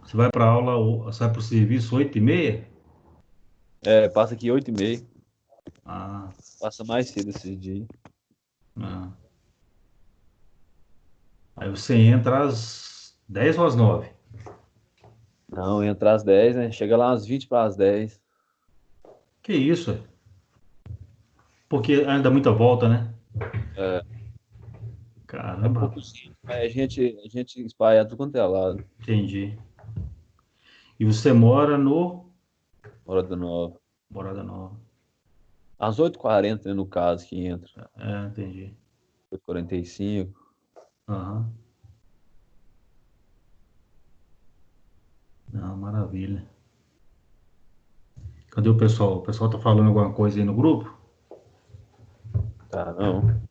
Você vai para aula, você vai para o serviço 8h30? É, passa aqui 8h30. Ah, Passa mais cedo esses dias. ah. Aí você entra às 10 ou às 9? Não, entra às 10, né? Chega lá às 20 para as 10. Que isso, é? Porque ainda dá muita volta, né? É, é Caramba, pouco sim. Mas a gente espalha tudo quanto é lado. entendi. E você mora no Hora do 9. Morada Nova. Às 8h40, né, no caso, que entra. É, entendi. 8h45. Aham. Não, maravilha. Cadê o pessoal? O pessoal tá falando alguma coisa aí no grupo? Tá, não.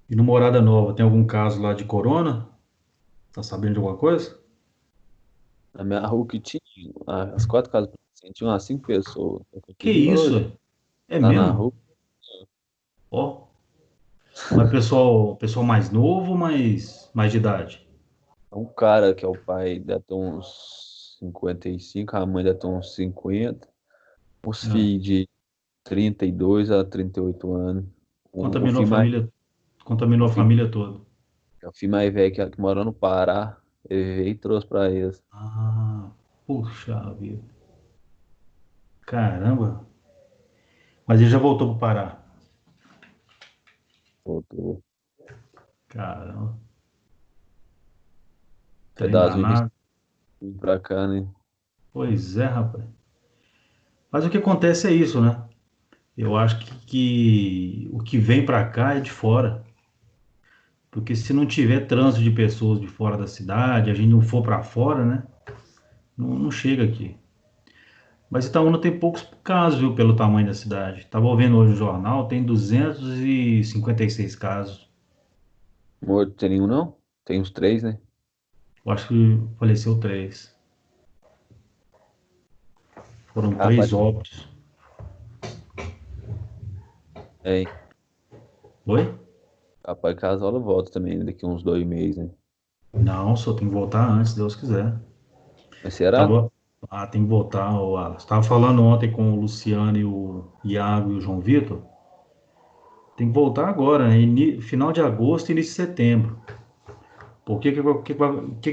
E no Morada Nova, tem algum caso lá de corona? Tá sabendo de alguma coisa? Na minha rua que tinha, as 4 casas, tinha umas 5 pessoas. Que Tudo morou isso, já. é? É Tá na mesmo? rua. Ó, mas pessoal mais novo ou mais de idade? Um cara que é o pai deve ter uns 55, a mãe deve ter uns 50. Os Ah, filhos de 32 a 38 anos. O contaminou a filho mais, família, o contaminou a filho, família toda. o filho mais velho que mora no Pará, ele veio e trouxe pra eles. Ah, puxa vida. Caramba. Mas ele já voltou pro Pará. Outro Caramba. Trem pedaço de danado. pra cá, né? Pois é, rapaz. Mas o que acontece é isso, né? Eu acho que o que vem para cá é de fora. Porque se não tiver trânsito de pessoas de fora da cidade, a gente não for para fora, né? Não chega aqui. Mas Itaúna tem poucos casos, viu, pelo tamanho da cidade. Estava vendo hoje no jornal, tem 256 casos. Morto tem nenhum, não? Tem uns 3, né? Eu acho que faleceu três. Foram Rapaz, três óbitos. é, Oi? rapaz, casola volta também daqui uns 2 meses, né? Não, só tem que voltar antes, se Deus quiser. Mas será? Tava... Ah, tem que voltar, o Alas. Estava falando ontem com o Luciano e o Iago e o João Vitor. Tem que voltar agora, né? Final de agosto e início de setembro. Por que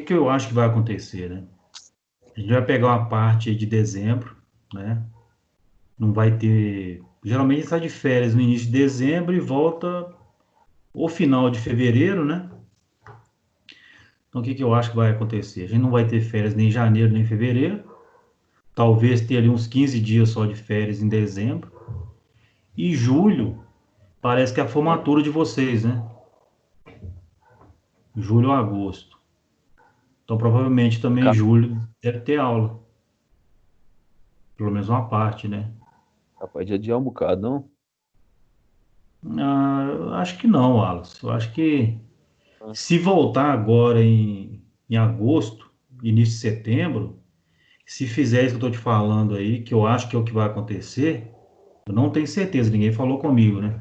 que eu acho que vai acontecer, né? A gente vai pegar uma parte aí de dezembro, né? Não vai ter. Geralmente sai de férias no início de dezembro e volta ou final de fevereiro, né? Então o que que eu acho que vai acontecer? A gente não vai ter férias nem em janeiro nem em fevereiro. Talvez ter ali uns 15 dias só de férias em dezembro. E julho parece que é a formatura de vocês, né? Julho ou agosto. Então provavelmente também em Ca- julho deve ter aula. Pelo menos uma parte, né? Capaz de adiar um bocado, não? Ah, eu acho que não, Wallace. Eu acho que Ah, se voltar agora em agosto, início de setembro, se fizer isso que eu estou te falando aí, que eu acho que é o que vai acontecer, eu não tenho certeza, ninguém falou comigo, né?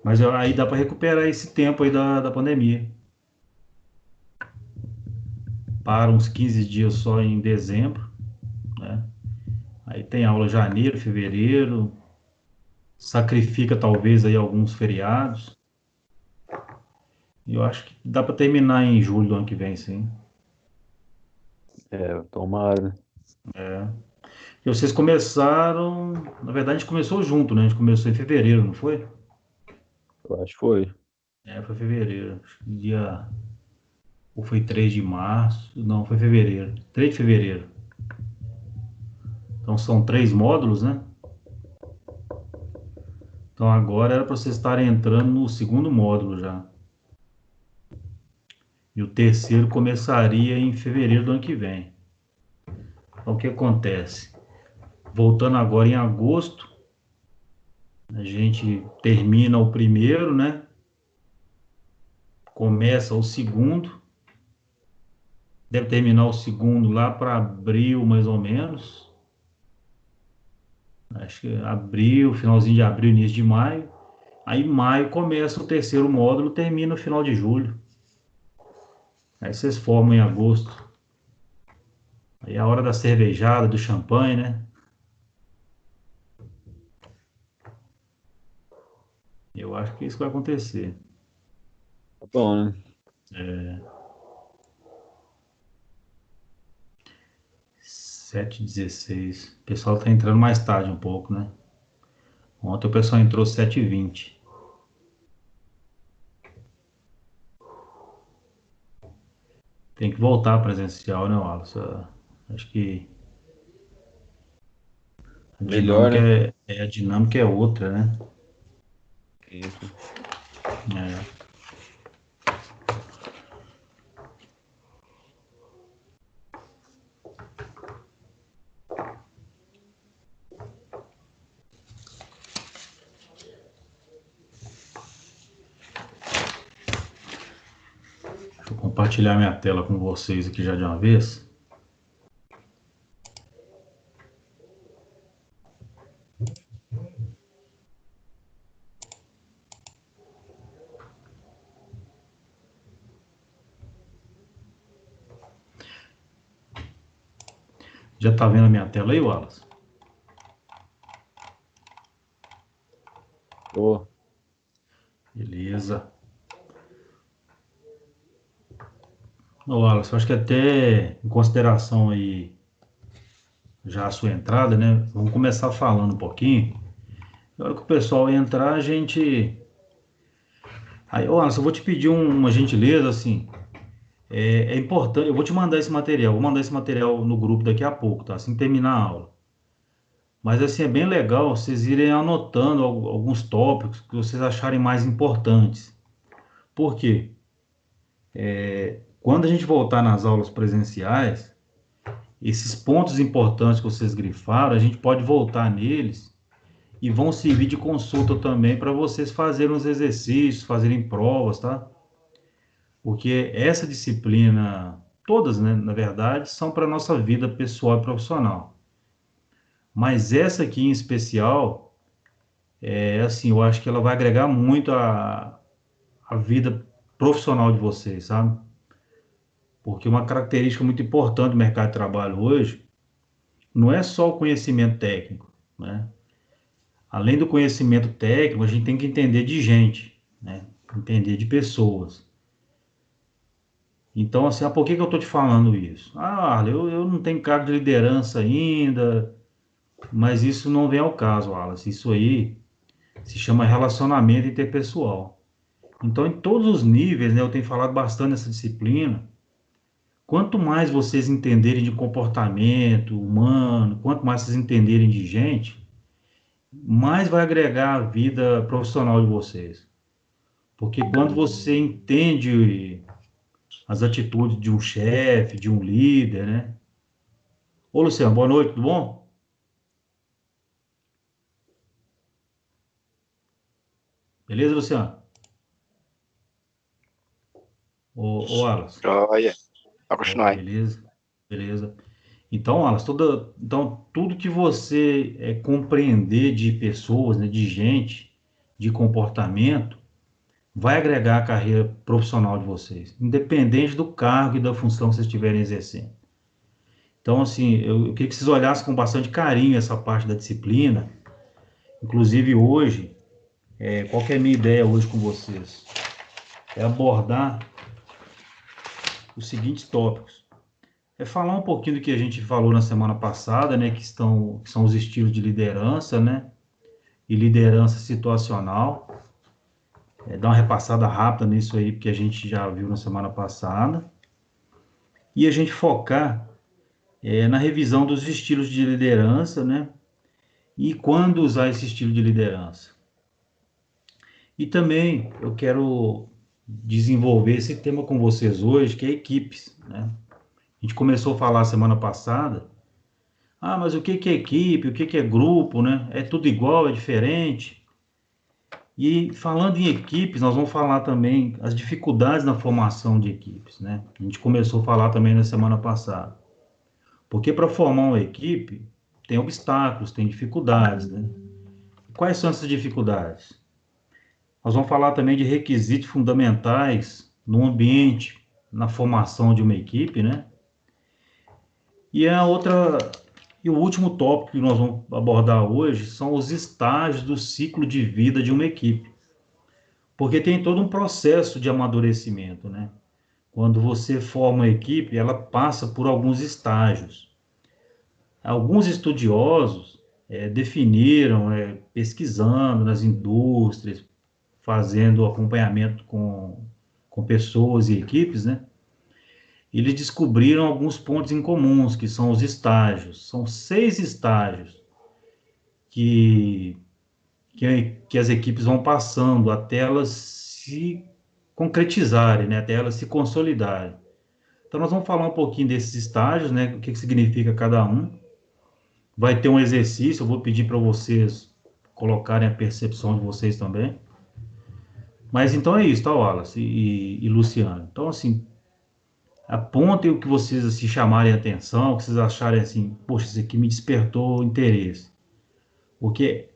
Mas aí dá para recuperar esse tempo aí da pandemia. Para uns 15 dias só em dezembro, né? Aí tem aula janeiro, fevereiro, sacrifica talvez aí alguns feriados. E eu acho que dá para terminar em julho do ano que vem, sim. é, tomara, né? E vocês começaram, na verdade a gente começou junto, né? A gente começou em fevereiro, não foi? Eu acho que foi. É, foi fevereiro. Acho que dia, ou foi 3 de março, não, foi fevereiro. 3 de fevereiro. Então são três módulos, né? Então agora era para vocês estarem entrando no segundo módulo já. E o terceiro começaria em fevereiro do ano que vem. Então o que acontece? Voltando agora em agosto, a gente termina o primeiro, né? Começa o segundo. Deve terminar o segundo lá para abril, mais ou menos. Acho que abril, finalzinho de abril, início de maio. Aí, em maio, começa o terceiro módulo, termina no final de julho. Aí vocês formam em agosto. Aí é a hora da cervejada, do champanhe, né? Eu acho que isso vai acontecer. Tá bom, né? É, 7h16. O pessoal tá entrando mais tarde um pouco, né? Ontem o pessoal entrou 7h20. Tem que voltar presencial, né, Wallace? Acho que a Melhor, dinâmica né? a dinâmica é outra, né? Isso. É. Deixa eu compartilhar minha tela com vocês aqui já de uma vez. Já tá vendo a minha tela aí, Wallace? Tô. Beleza. Ô, Wallace, eu acho que até em consideração aí já a sua entrada, né? Vamos começar falando um pouquinho. Na hora que o pessoal entrar, a gente. Aí, ô, Wallace, eu vou te pedir uma gentileza, assim. É importante, eu vou te mandar esse material, vou mandar esse material no grupo daqui a pouco, tá? Assim que terminar a aula. Mas assim, é bem legal vocês irem anotando alguns tópicos que vocês acharem mais importantes. Por quê? Quando a gente voltar nas aulas presenciais, esses pontos importantes que vocês grifaram, a gente pode voltar neles e vão servir de consulta também para vocês fazerem os exercícios, fazerem provas, tá? Porque essa disciplina, todas, né, na verdade, são para a nossa vida pessoal e profissional. Mas essa aqui em especial, assim, eu acho que ela vai agregar muito a vida profissional de vocês, sabe? Porque uma característica muito importante do mercado de trabalho hoje não é só o conhecimento técnico, né? Além do conhecimento técnico, a gente tem que entender de gente, né? Entender de pessoas. Então, assim, por que que eu estou te falando isso? Ah, Arlen, eu não tenho cargo de liderança ainda, mas isso não vem ao caso, Wallace. Isso aí se chama relacionamento interpessoal. Então, em todos os níveis, né, eu tenho falado bastante nessa disciplina. Quanto mais vocês entenderem de comportamento humano, quanto mais vocês entenderem de gente, mais vai agregar a vida profissional de vocês. Porque quando você entende as atitudes de um chefe, de um líder, né? Ô, Luciano, boa noite, tudo bom? Beleza, Luciano? Ô Alas, Joia. Pode continuar aí. beleza, beleza. Então, Alas, então, tudo que você compreender de pessoas, né, de gente, de comportamento, vai agregar a carreira profissional de vocês, independente do cargo e da função que vocês estiverem exercendo. Então, assim, eu queria que vocês olhassem com bastante carinho essa parte da disciplina. Inclusive, hoje, qual que é a minha ideia hoje com vocês? É abordar os seguintes tópicos. É falar um pouquinho do que a gente falou na semana passada, né, que são os estilos de liderança, né, e liderança situacional. Dar uma repassada rápida nisso aí, porque a gente já viu na semana passada. E a gente focar na revisão dos estilos de liderança, né, e quando usar esse estilo de liderança. E também eu quero desenvolver esse tema com vocês hoje, que é equipes, né? A gente começou a falar semana passada. Ah, mas o que que é equipe? O que que é grupo, né? É tudo igual, é diferente. E falando em equipes, nós vamos falar também as dificuldades na formação de equipes, né? A gente começou a falar também na semana passada. Porque para formar uma equipe, tem obstáculos, tem dificuldades, né? Quais são essas dificuldades? Nós vamos falar também de requisitos fundamentais no ambiente, na formação de uma equipe, né? E e o último tópico que nós vamos abordar hoje são os estágios do ciclo de vida de uma equipe. Porque tem todo um processo de amadurecimento, né? Quando você forma uma equipe, ela passa por alguns estágios. Alguns estudiosos definiram, pesquisando nas indústrias, fazendo acompanhamento com pessoas e equipes, né? Eles descobriram alguns pontos em comuns, que são os estágios. São 6 estágios que, que as equipes vão passando até elas se concretizarem, né? Até elas se consolidarem. Então, nós vamos falar um pouquinho desses estágios, né? O que significa cada um. Vai ter um exercício, eu vou pedir para vocês colocarem a percepção de vocês também. Mas então é isso, tá, Wallace e Luciano? Então, assim, apontem o que vocês assim, chamarem a atenção, o que vocês acharem assim, poxa, isso aqui me despertou interesse. Porque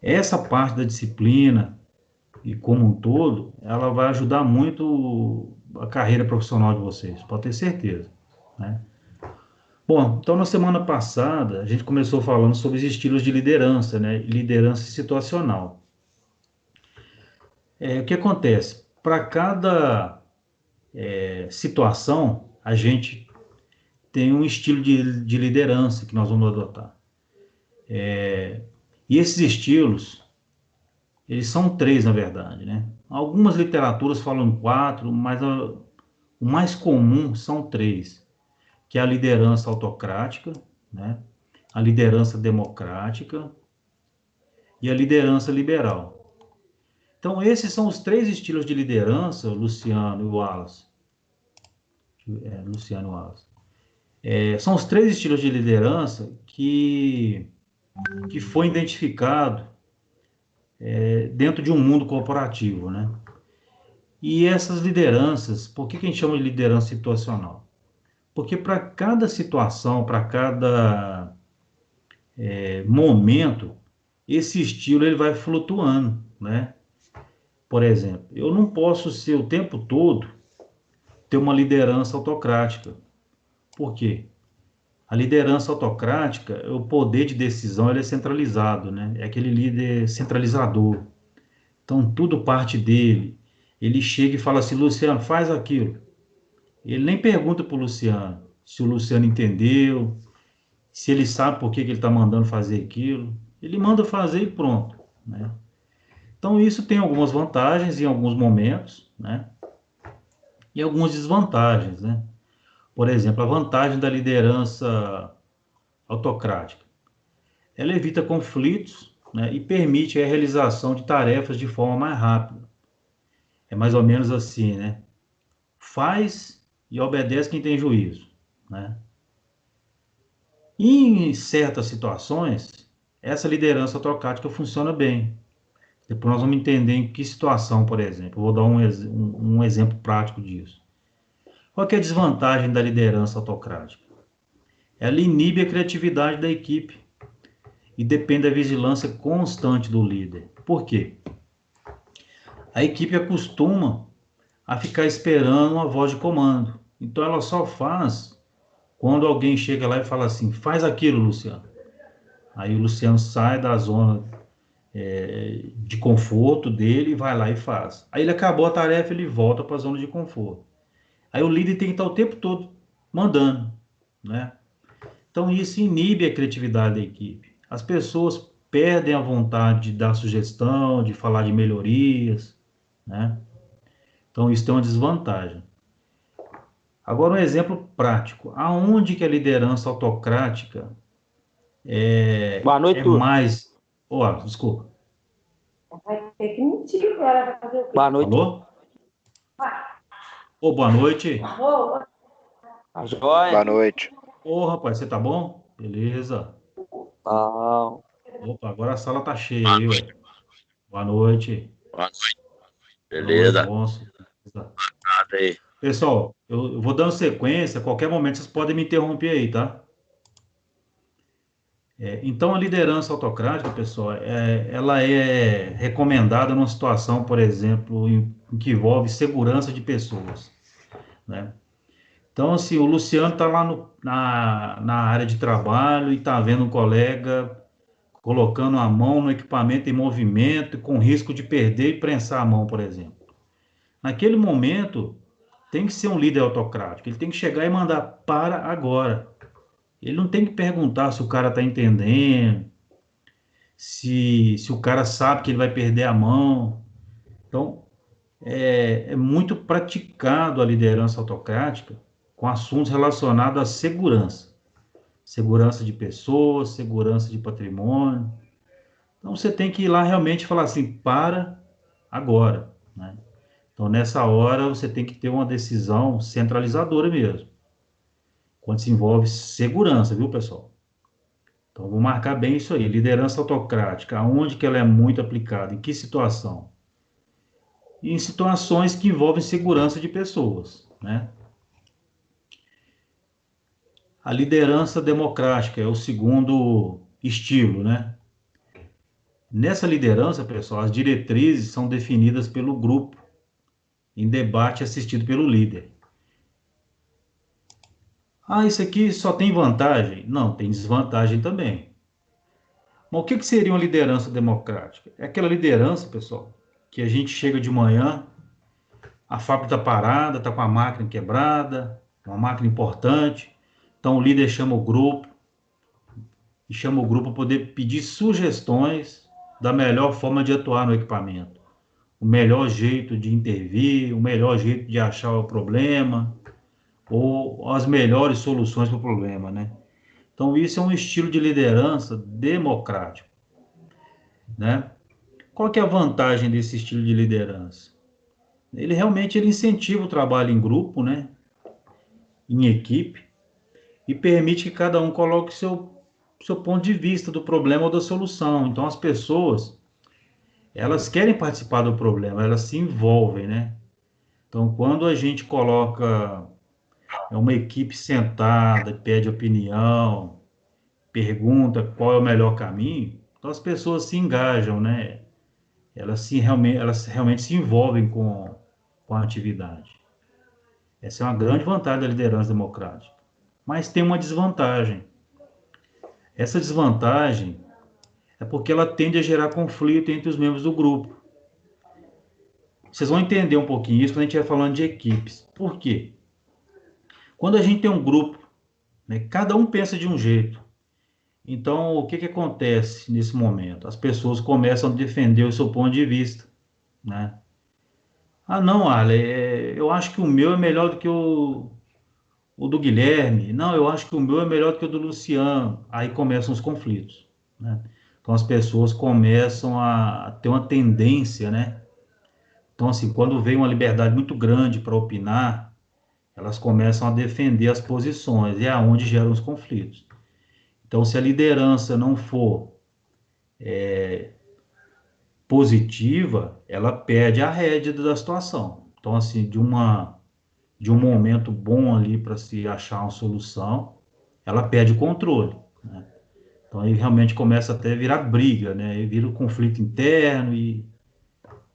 essa parte da disciplina, e como um todo, ela vai ajudar muito a carreira profissional de vocês, pode ter certeza, né? Bom, então na semana passada a gente começou falando sobre os estilos de liderança, né? Liderança situacional. O que acontece? Para cada situação, a gente tem um estilo de liderança que nós vamos adotar. E esses estilos, eles são 3, na verdade, né? Algumas literaturas falam 4, mas o mais comum são 3, que é a liderança autocrática, né? A liderança democrática e a liderança liberal. Então, esses são os 3 estilos de liderança, Luciano e Wallace. Luciano e Wallace. São os 3 estilos de liderança que foi identificado dentro de um mundo corporativo, né? E essas lideranças, por que a gente chama de liderança situacional? Porque para cada situação, para cada momento, esse estilo ele vai flutuando, né? Por exemplo, eu não posso ser o tempo todo ter uma liderança autocrática. Por quê? A liderança autocrática, o poder de decisão ele é centralizado, né? É aquele líder centralizador. Então, tudo parte dele. Ele chega e fala assim, Luciano, faz aquilo. Ele nem pergunta para o Luciano se o Luciano entendeu, se ele sabe por que ele está mandando fazer aquilo. Ele manda fazer e pronto, né? Então, isso tem algumas vantagens em alguns momentos, né? E algumas desvantagens, né? Por exemplo, a vantagem da liderança autocrática. Ela evita conflitos, né, e permite a realização de tarefas de forma mais rápida. É mais ou menos assim, né? Faz e obedece quem tem juízo, né? E em certas situações, essa liderança autocrática funciona bem. Depois nós vamos entender em que situação, por exemplo. Eu vou dar um exemplo prático disso. Qual que é a desvantagem da liderança autocrática? Ela inibe a criatividade da equipe e depende da vigilância constante do líder. Por quê? A equipe acostuma a ficar esperando uma voz de comando. Então ela só faz quando alguém chega lá e fala assim, faz aquilo, Luciano. Aí o Luciano sai da zona de conforto dele e vai lá e faz. Aí ele acabou a tarefa, ele volta para a zona de conforto. Aí o líder tem que estar o tempo todo mandando, né? Então isso inibe a criatividade da equipe. As pessoas perdem a vontade de dar sugestão, de falar de melhorias, né? Então isso tem uma desvantagem. Agora um exemplo prático. Aonde que a liderança autocrática Boa noite, é turma. mais... Oh, desculpa. Vai ter que mentir, ela vai fazer o quê? Boa noite. Alô? Ô, boa noite. Tá joia? Boa noite. Ô, rapaz, você tá bom? Beleza. Ah, Opa, agora a sala tá cheia aí, ué. Boa noite. Boa noite. Boa Beleza? noite, Beleza. Nada aí. Pessoal, eu vou dando sequência, a qualquer momento vocês podem me interromper aí, tá? Então, a liderança autocrática, pessoal, ela é recomendada numa situação, por exemplo, em que envolve segurança de pessoas, né? Então, assim, o Luciano está lá na área de trabalho e está vendo um colega colocando a mão no equipamento em movimento, com risco de perder e prensar a mão, por exemplo. Naquele momento, tem que ser um líder autocrático, ele tem que chegar e mandar para agora. Ele não tem que perguntar se o cara está entendendo, se o cara sabe que ele vai perder a mão. Então, é muito praticado a liderança autocrática com assuntos relacionados à segurança. Segurança de pessoas, segurança de patrimônio. Então, você tem que ir lá realmente falar assim, para agora, né? Então, nessa hora, você tem que ter uma decisão centralizadora mesmo, quando se envolve segurança, viu, pessoal? Então, vou marcar bem isso aí. Liderança autocrática, aonde que ela é muito aplicada, em que situação? Em situações que envolvem segurança de pessoas, né? A liderança democrática é o segundo estilo, né? Nessa liderança, pessoal, as diretrizes são definidas pelo grupo, em debate assistido pelo líder. Ah, isso aqui só tem vantagem? Não, tem desvantagem também. Mas o que seria uma liderança democrática? É aquela liderança, pessoal, que a gente chega de manhã, a fábrica está parada, está com a máquina quebrada, uma máquina importante, então o líder chama o grupo, e chama o grupo para poder pedir sugestões da melhor forma de atuar no equipamento, o melhor jeito de intervir, o melhor jeito de achar o problema, ou as melhores soluções para o problema, né? Então, isso é um estilo de liderança democrático, né? Qual que é a vantagem desse estilo de liderança? Ele realmente incentiva o trabalho em grupo, né? Em equipe, e permite que cada um coloque seu ponto de vista do problema ou da solução. Então, as pessoas, elas querem participar do problema, elas se envolvem, né? Então, quando a gente coloca uma equipe sentada, pede opinião, pergunta qual é o melhor caminho, então as pessoas se engajam, né? Elas realmente se envolvem com a atividade. Essa é uma grande vantagem da liderança democrática. Mas tem uma desvantagem. Essa desvantagem é porque ela tende a gerar conflito entre os membros do grupo. Vocês vão entender um pouquinho isso quando a gente vai falando de equipes. Por quê? Quando a gente tem um grupo, né, cada um pensa de um jeito. Então, o que acontece nesse momento? As pessoas começam a defender o seu ponto de vista, né? Ah, não, Arley, eu acho que o meu é melhor do que o do Guilherme. Não, eu acho que o meu é melhor do que o do Luciano. Aí começam os conflitos, né? Então, as pessoas começam a ter uma tendência, né? Então, assim, quando vem uma liberdade muito grande para opinar, elas começam a defender as posições, e é onde geram os conflitos. Então, se a liderança não for positiva, ela perde a rédea da situação. Então, assim, de um momento bom ali para se achar uma solução, ela perde o controle, né? Então, aí realmente começa até a virar briga, né? Aí vira um conflito interno e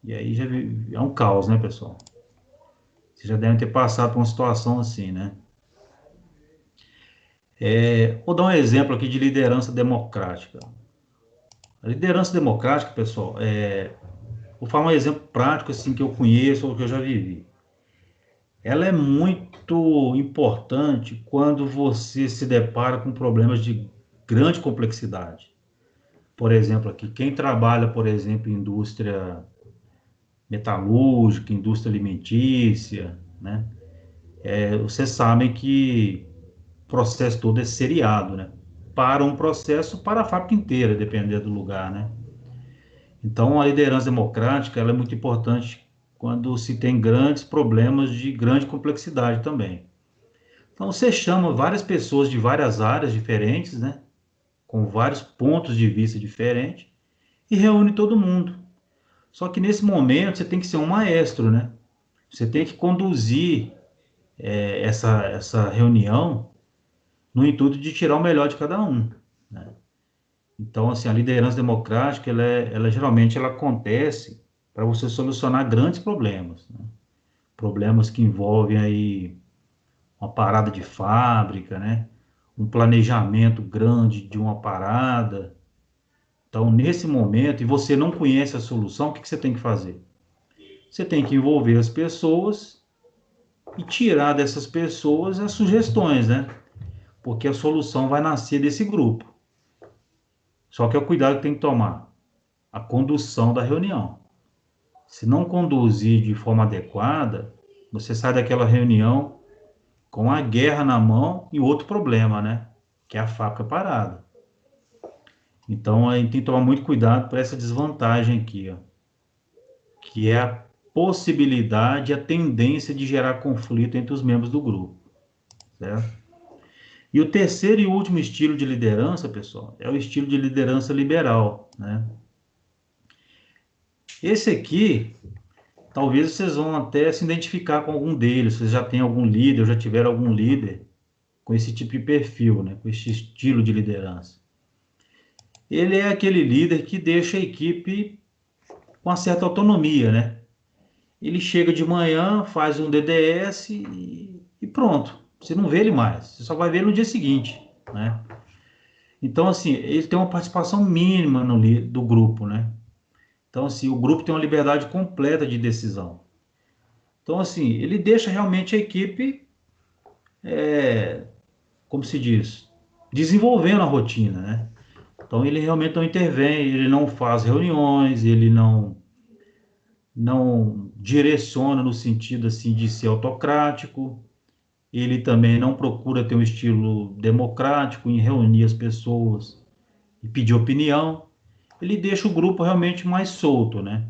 aí já é um caos, né, pessoal? Vocês já devem ter passado por uma situação assim, né? Vou dar um exemplo aqui de liderança democrática. A liderança democrática, pessoal, vou falar um exemplo prático assim que eu conheço ou que eu já vivi. Ela é muito importante quando você se depara com problemas de grande complexidade. Por exemplo, aqui, quem trabalha, por exemplo, em indústria metalúrgica, indústria alimentícia, né? Vocês sabem que o processo todo é seriado, né? Para um processo, para a fábrica inteira, dependendo do lugar, né? Então, a liderança democrática ela é muito importante quando se tem grandes problemas de grande complexidade também. Então, você chama várias pessoas de várias áreas diferentes, né? Com vários pontos de vista diferentes, e reúne todo mundo. Só que nesse momento você tem que ser um maestro, né? Você tem que conduzir essa reunião no intuito de tirar o melhor de cada um, né? Então, assim, a liderança democrática, geralmente ela acontece para você solucionar grandes problemas, né? Problemas que envolvem aí uma parada de fábrica, né? Um planejamento grande de uma parada. Então, nesse momento, e você não conhece a solução, o que que você tem que fazer? Você tem que envolver as pessoas e tirar dessas pessoas as sugestões, né? Porque a solução vai nascer desse grupo. Só que é o cuidado que tem que tomar. A condução da reunião. Se não conduzir de forma adequada, você sai daquela reunião com a guerra na mão e outro problema, né? Que é a fábrica parada. Então, a gente tem que tomar muito cuidado para essa desvantagem aqui, ó, que é a possibilidade, a tendência de gerar conflito entre os membros do grupo, certo? E o terceiro e último estilo de liderança, pessoal, é o estilo de liderança liberal, né? Esse aqui, talvez vocês vão até se identificar com algum deles, vocês já têm algum líder, já tiveram algum líder com esse tipo de perfil, né? Com esse estilo de liderança. Ele é aquele líder que deixa a equipe com uma certa autonomia, né? Ele chega de manhã, faz um DDS e pronto. Você não vê ele mais, você só vai ver ele no dia seguinte, né? Então, assim, ele tem uma participação mínima do grupo, né? Então, assim, o grupo tem uma liberdade completa de decisão. Então, assim, ele deixa realmente a equipe, como se diz, desenvolvendo a rotina, né? Então, ele realmente não intervém, ele não faz reuniões, ele não direciona no sentido, assim, de ser autocrático. Ele também não procura ter um estilo democrático em reunir as pessoas e pedir opinião. Ele deixa o grupo realmente mais solto, né?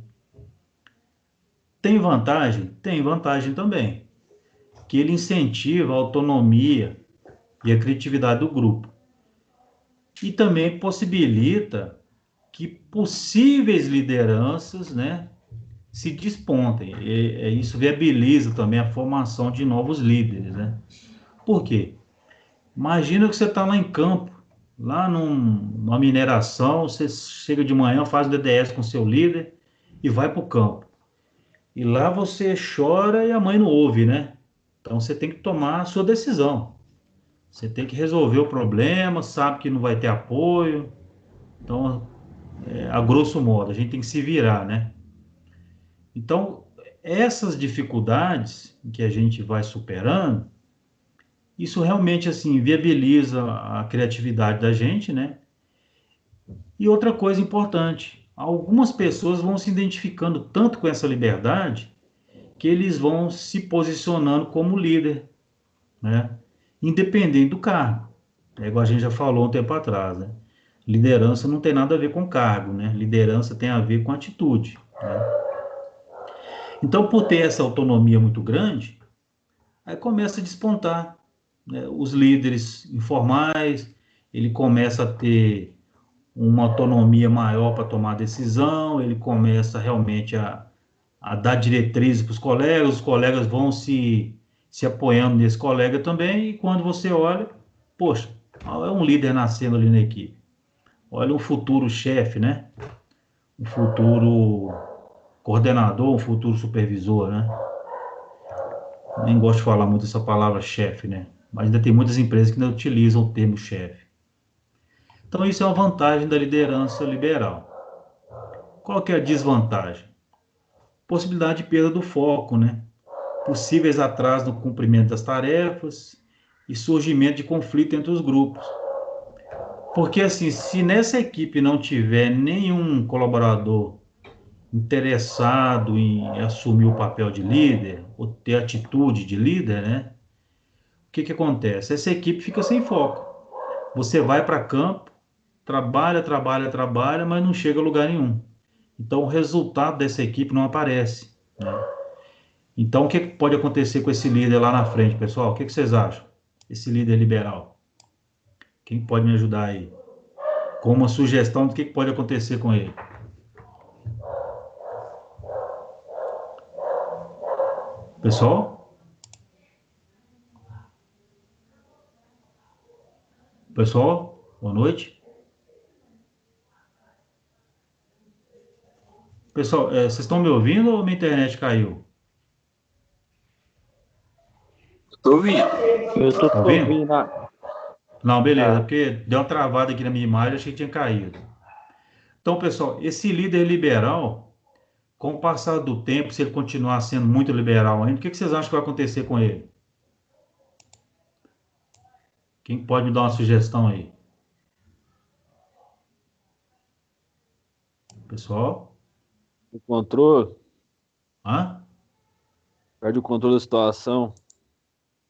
Tem vantagem? Tem vantagem também, que ele incentiva a autonomia e a criatividade do grupo. E também possibilita que possíveis lideranças, né, se despontem. Isso viabiliza também a formação de novos líderes, né? Por quê? Imagina que você está lá em campo, lá numa mineração, você chega de manhã, faz o DDS com seu líder e vai para o campo. E lá você chora e a mãe não ouve, né? Então você tem que tomar a sua decisão. Você tem que resolver o problema, sabe que não vai ter apoio. Então, a grosso modo, a gente tem que se virar, né? Então, essas dificuldades que a gente vai superando, isso realmente, assim, viabiliza a criatividade da gente, né? E outra coisa importante, algumas pessoas vão se identificando tanto com essa liberdade que eles vão se posicionando como líder, né? Independente do cargo. É igual a gente já falou um tempo atrás, né? Liderança não tem nada a ver com cargo, né? Liderança tem a ver com atitude, né? Então, por ter essa autonomia muito grande, aí começa a despontar, né, os líderes informais, ele começa a ter uma autonomia maior para tomar decisão, ele começa realmente a dar diretrizes para os colegas vão se apoiando nesse colega também, e quando você olha, poxa, é um líder nascendo ali na equipe. Olha um futuro chefe, né? Um futuro coordenador, um futuro supervisor, né? Nem gosto de falar muito essa palavra chefe, né? Mas ainda tem muitas empresas que não utilizam o termo chefe. Então isso é uma vantagem da liderança liberal. Qual que é a desvantagem? Possibilidade de perda do foco, né? Possíveis atrasos no cumprimento das tarefas e surgimento de conflito entre os grupos. Porque assim, se nessa equipe não tiver nenhum colaborador interessado em assumir o papel de líder, ou ter atitude de líder, né? O que que acontece? Essa equipe fica sem foco. Você vai para campo, trabalha, trabalha, trabalha, mas não chega a lugar nenhum. Então o resultado dessa equipe não aparece, né? Então o que que pode acontecer com esse líder lá na frente, pessoal? O que que vocês acham? Esse líder liberal. Quem pode me ajudar aí? Com uma sugestão do que pode acontecer com ele. Pessoal? Pessoal, boa noite. Pessoal, vocês estão me ouvindo ou minha internet caiu? Tô ouvindo. Eu tô Tá te ouvindo? ouvindo. Não, beleza, Tá. porque deu uma travada aqui na minha imagem, achei que tinha caído. Então, pessoal, esse líder liberal, com o passar do tempo, se ele continuar sendo muito liberal ainda, o que vocês acham que vai acontecer com ele? Quem pode me dar uma sugestão aí? Pessoal? O controle, Hã? perde o controle da situação.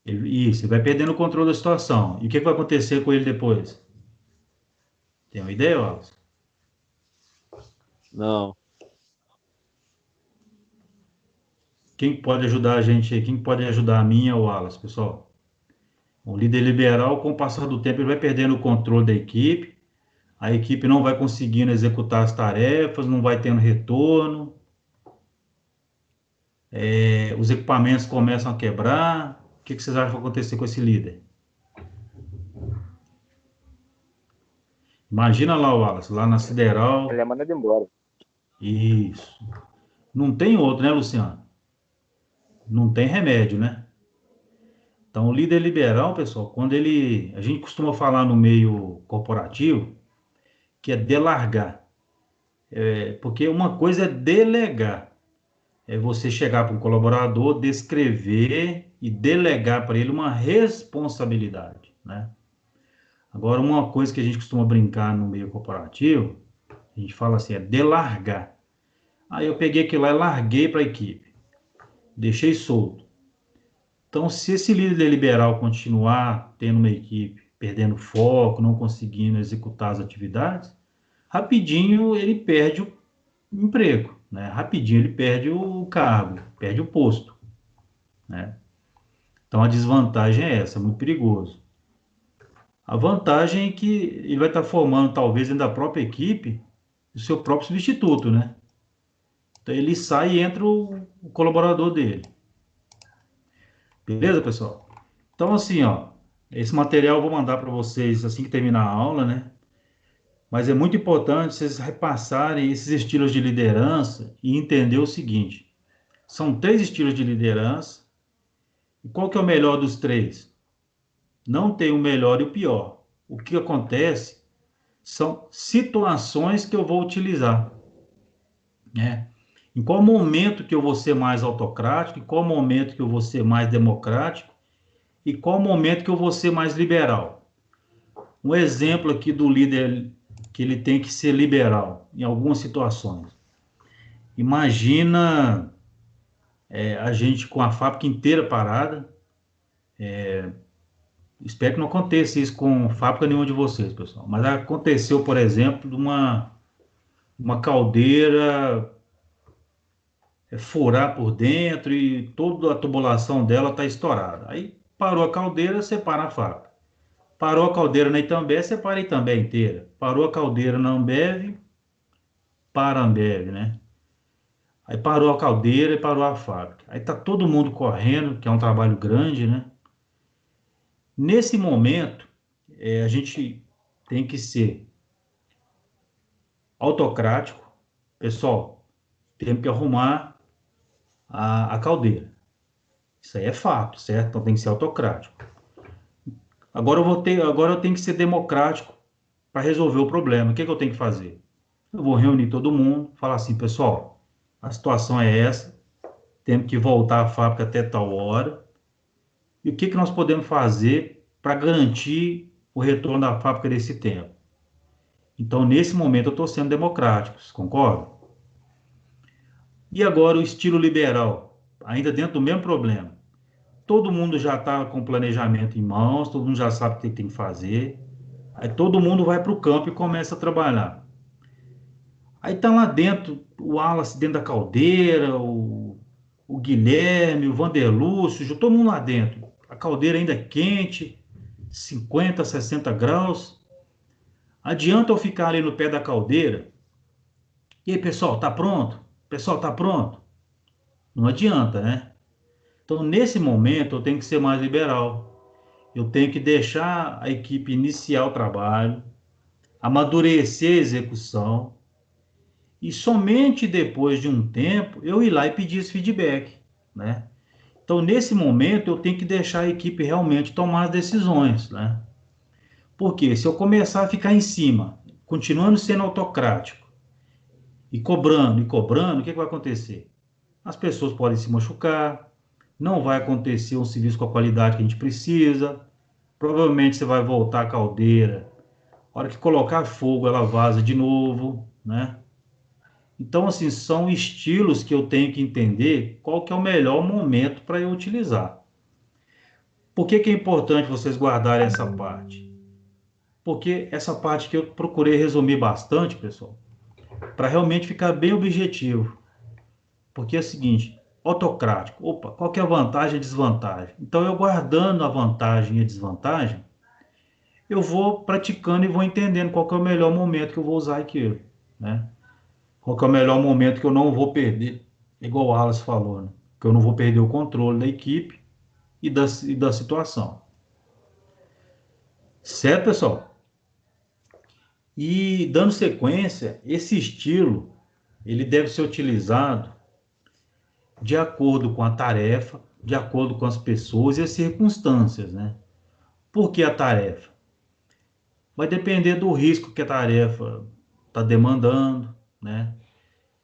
Isso, ele vai perdendo o controle da situação. E o que vai acontecer com ele depois? Tem uma ideia, Wallace? Não. Quem pode ajudar a gente aí? Quem pode ajudar a mim é o Wallace, pessoal. O líder liberal, com o passar do tempo, ele vai perdendo o controle da equipe, a equipe não vai conseguindo executar as tarefas, não vai tendo retorno, os equipamentos começam a quebrar. O que vocês acham que vai acontecer com esse líder? Imagina lá o Wallace, lá na Sideral. Ele é mandado embora. Isso. Não tem outro, né, Luciano? Não tem remédio, né? Então, o líder liberal, pessoal, quando ele. A gente costuma falar no meio corporativo que é delargar. Porque uma coisa é delegar. É você chegar para um colaborador, descrever e delegar para ele uma responsabilidade, né? Agora, uma coisa que a gente costuma brincar no meio corporativo, a gente fala assim, é delargar. Aí eu peguei aquilo lá e larguei para a equipe. Deixei solto. Então, se esse líder liberal continuar tendo uma equipe, perdendo foco, não conseguindo executar as atividades, rapidinho ele perde o emprego, né? Rapidinho ele perde o cargo, perde o posto, né? Então, a desvantagem é essa, é muito perigoso. A vantagem é que ele vai estar formando, talvez, dentro da própria equipe, o seu próprio substituto, né? Então, ele sai e entra o colaborador dele. Beleza, pessoal? Então, assim, ó, esse material eu vou mandar para vocês assim que terminar a aula, né? Mas é muito importante vocês repassarem esses estilos de liderança e entender o seguinte: são 3 estilos de liderança. E qual que é o melhor dos 3? Não tem o melhor e o pior. O que acontece são situações que eu vou utilizar, né? Em qual momento que eu vou ser mais autocrático, em qual momento que eu vou ser mais democrático e qual momento que eu vou ser mais liberal. Um exemplo aqui do líder que ele tem que ser liberal em algumas situações. Imagina a gente com a fábrica inteira parada. Espero que não aconteça isso com fábrica nenhuma de vocês, pessoal. Mas aconteceu, por exemplo, de uma caldeira furar por dentro e toda a tubulação dela está estourada. Aí parou a caldeira, separa a fábrica. Parou a caldeira na Itambé, separa a Itambé inteira. Parou a caldeira na Ambev, para a Ambev, né? Aí parou a caldeira e parou a fábrica. Aí tá todo mundo correndo, que é um trabalho grande, né? Nesse momento, a gente tem que ser autocrático. Pessoal, temos que arrumar a caldeira. Isso aí é fato, certo? Então tem que ser autocrático. Agora eu tenho que ser democrático para resolver o problema. O que eu tenho que fazer? Eu vou reunir todo mundo, falar assim, pessoal, a situação é essa, temos que voltar à fábrica até tal hora. E o que nós podemos fazer para garantir o retorno da fábrica desse tempo? Então, nesse momento, eu estou sendo democrático, vocês concordam? E agora o estilo liberal, ainda dentro do mesmo problema. Todo mundo já está com o planejamento em mãos, todo mundo já sabe o que tem que fazer. Aí todo mundo vai para o campo e começa a trabalhar. Aí está lá dentro o Wallace dentro da caldeira, o Guilherme, o Vanderlúcio, todo mundo lá dentro. A caldeira ainda é quente, 50, 60 graus. Adianta eu ficar ali no pé da caldeira? E aí, pessoal, tá pronto? Pessoal, tá pronto? Não adianta, né? Então, nesse momento, eu tenho que ser mais liberal. Eu tenho que deixar a equipe iniciar o trabalho, amadurecer a execução E somente depois de um tempo eu ir lá e pedir esse feedback, né? Então, nesse momento, eu tenho que deixar a equipe realmente tomar as decisões, né? Porque se eu começar a ficar em cima, continuando sendo autocrático, e cobrando, o que vai acontecer? As pessoas podem se machucar, não vai acontecer um serviço com a qualidade que a gente precisa, provavelmente você vai voltar a caldeira, a hora que colocar fogo ela vaza de novo, né? Então, assim, são estilos que eu tenho que entender qual que é o melhor momento para eu utilizar. Por que que é importante vocês guardarem essa parte? Porque essa parte que eu procurei resumir bastante, pessoal, para realmente ficar bem objetivo. Porque é o seguinte, autocrático, opa, qual que é a vantagem e a desvantagem? Então, eu guardando a vantagem e a desvantagem, eu vou praticando e vou entendendo qual que é o melhor momento que eu vou usar aquilo, né? Qual que é o melhor momento que eu não vou perder, igual o Wallace falou, né? Que eu não vou perder o controle da equipe e da situação. Certo, pessoal? E dando sequência, esse estilo, ele deve ser utilizado de acordo com a tarefa, de acordo com as pessoas e as circunstâncias, né? Por que a tarefa? Vai depender do risco que a tarefa está demandando, né?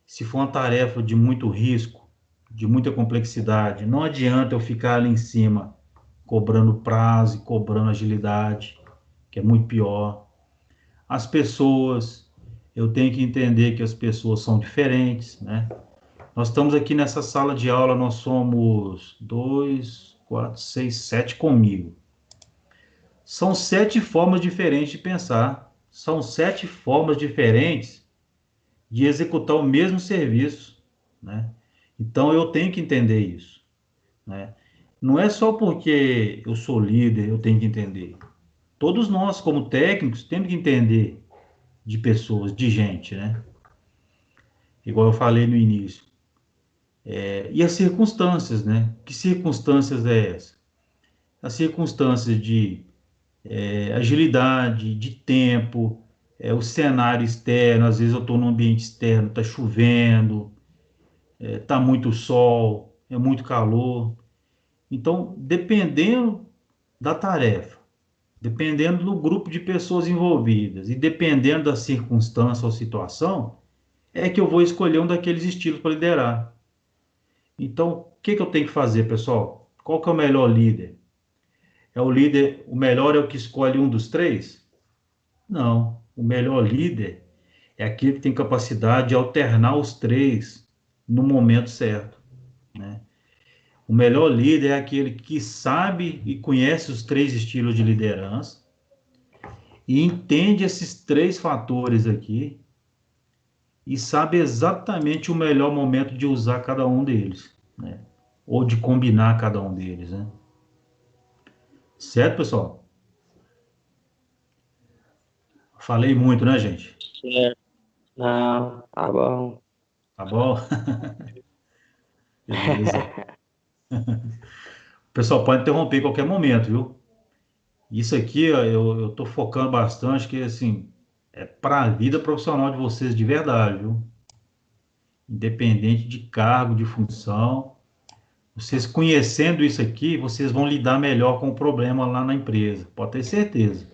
Se for uma tarefa de muito risco, de muita complexidade, não adianta eu ficar ali em cima cobrando prazo e cobrando agilidade, que é muito pior. As pessoas, eu tenho que entender que as pessoas são diferentes, né? Nós estamos aqui nessa sala de aula, nós somos 2, 4, 6, 7 comigo. São 7 formas diferentes de pensar, são 7 formas diferentes de executar o mesmo serviço, né? Então eu tenho que entender isso, né? Não é só porque eu sou líder, eu tenho que entender. Todos nós, como técnicos, temos que entender de pessoas, de gente, né? Igual eu falei no início. E as circunstâncias, né? Que circunstâncias é essa? As circunstâncias de agilidade, de tempo, o cenário externo, às vezes eu estou num ambiente externo, está chovendo, está muito sol, é muito calor. Então, dependendo da tarefa, dependendo do grupo de pessoas envolvidas e dependendo da circunstância ou situação, é que eu vou escolher um daqueles estilos para liderar. Então, o que que eu tenho que fazer, pessoal? Qual que é o melhor líder? É o líder, o melhor é o que escolhe um dos três? Não. O melhor líder é aquele que tem capacidade de alternar os três no momento certo, né? O melhor líder é aquele que sabe e conhece os três estilos de liderança e entende esses três fatores aqui e sabe exatamente o melhor momento de usar cada um deles, né? Ou de combinar cada um deles, né? Certo, pessoal? Falei muito, né, gente? Certo. Não, tá bom. Tá bom? Beleza. Pessoal, pode interromper em qualquer momento, viu? Isso aqui, ó, eu tô focando bastante, que assim, é para a vida profissional de vocês de verdade, viu? Independente de cargo, de função. Vocês conhecendo isso aqui, vocês vão lidar melhor com o problema lá na empresa, pode ter certeza.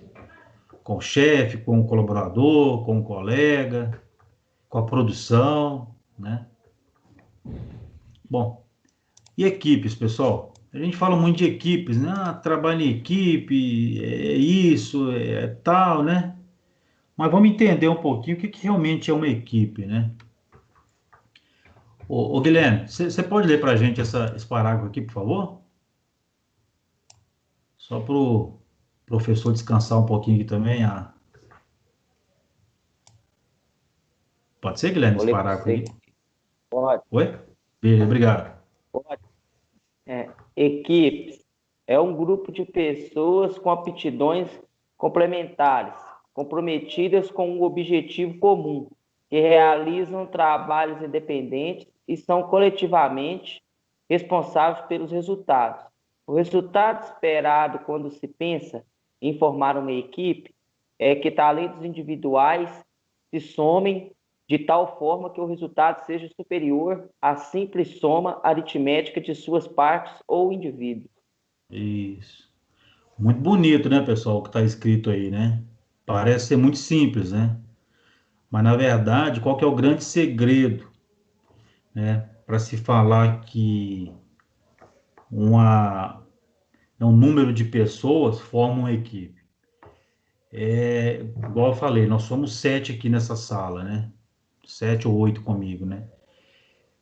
Com o chefe, com o colaborador, com o colega, com a produção, né? Bom, e equipes, pessoal? A gente fala muito de equipes, né? Ah, trabalho em equipe, é isso, é tal, né? Mas vamos entender um pouquinho o que, que realmente é uma equipe, né? Ô Guilherme, você pode ler para a gente esse parágrafo aqui, por favor? Só para o professor descansar um pouquinho aqui também. Pode ser, Guilherme, Vou esse ler para parágrafo você. aqui? Pode, Oi? Beleza, obrigado. pode. Equipes é um grupo de pessoas com aptidões complementares, comprometidas com um objetivo comum, que realizam trabalhos independentes e são coletivamente responsáveis pelos resultados. O resultado esperado quando se pensa em formar uma equipe é que talentos individuais se somem de tal forma que o resultado seja superior à simples soma aritmética de suas partes ou indivíduos. Isso. Muito bonito, né, pessoal, o que está escrito aí, né? Parece ser muito simples, né? Mas, na verdade, qual que é o grande segredo, né? Para se falar que uma, um número de pessoas forma uma equipe. Igual eu falei, nós somos 7 aqui nessa sala, né? 7 ou 8 comigo, né?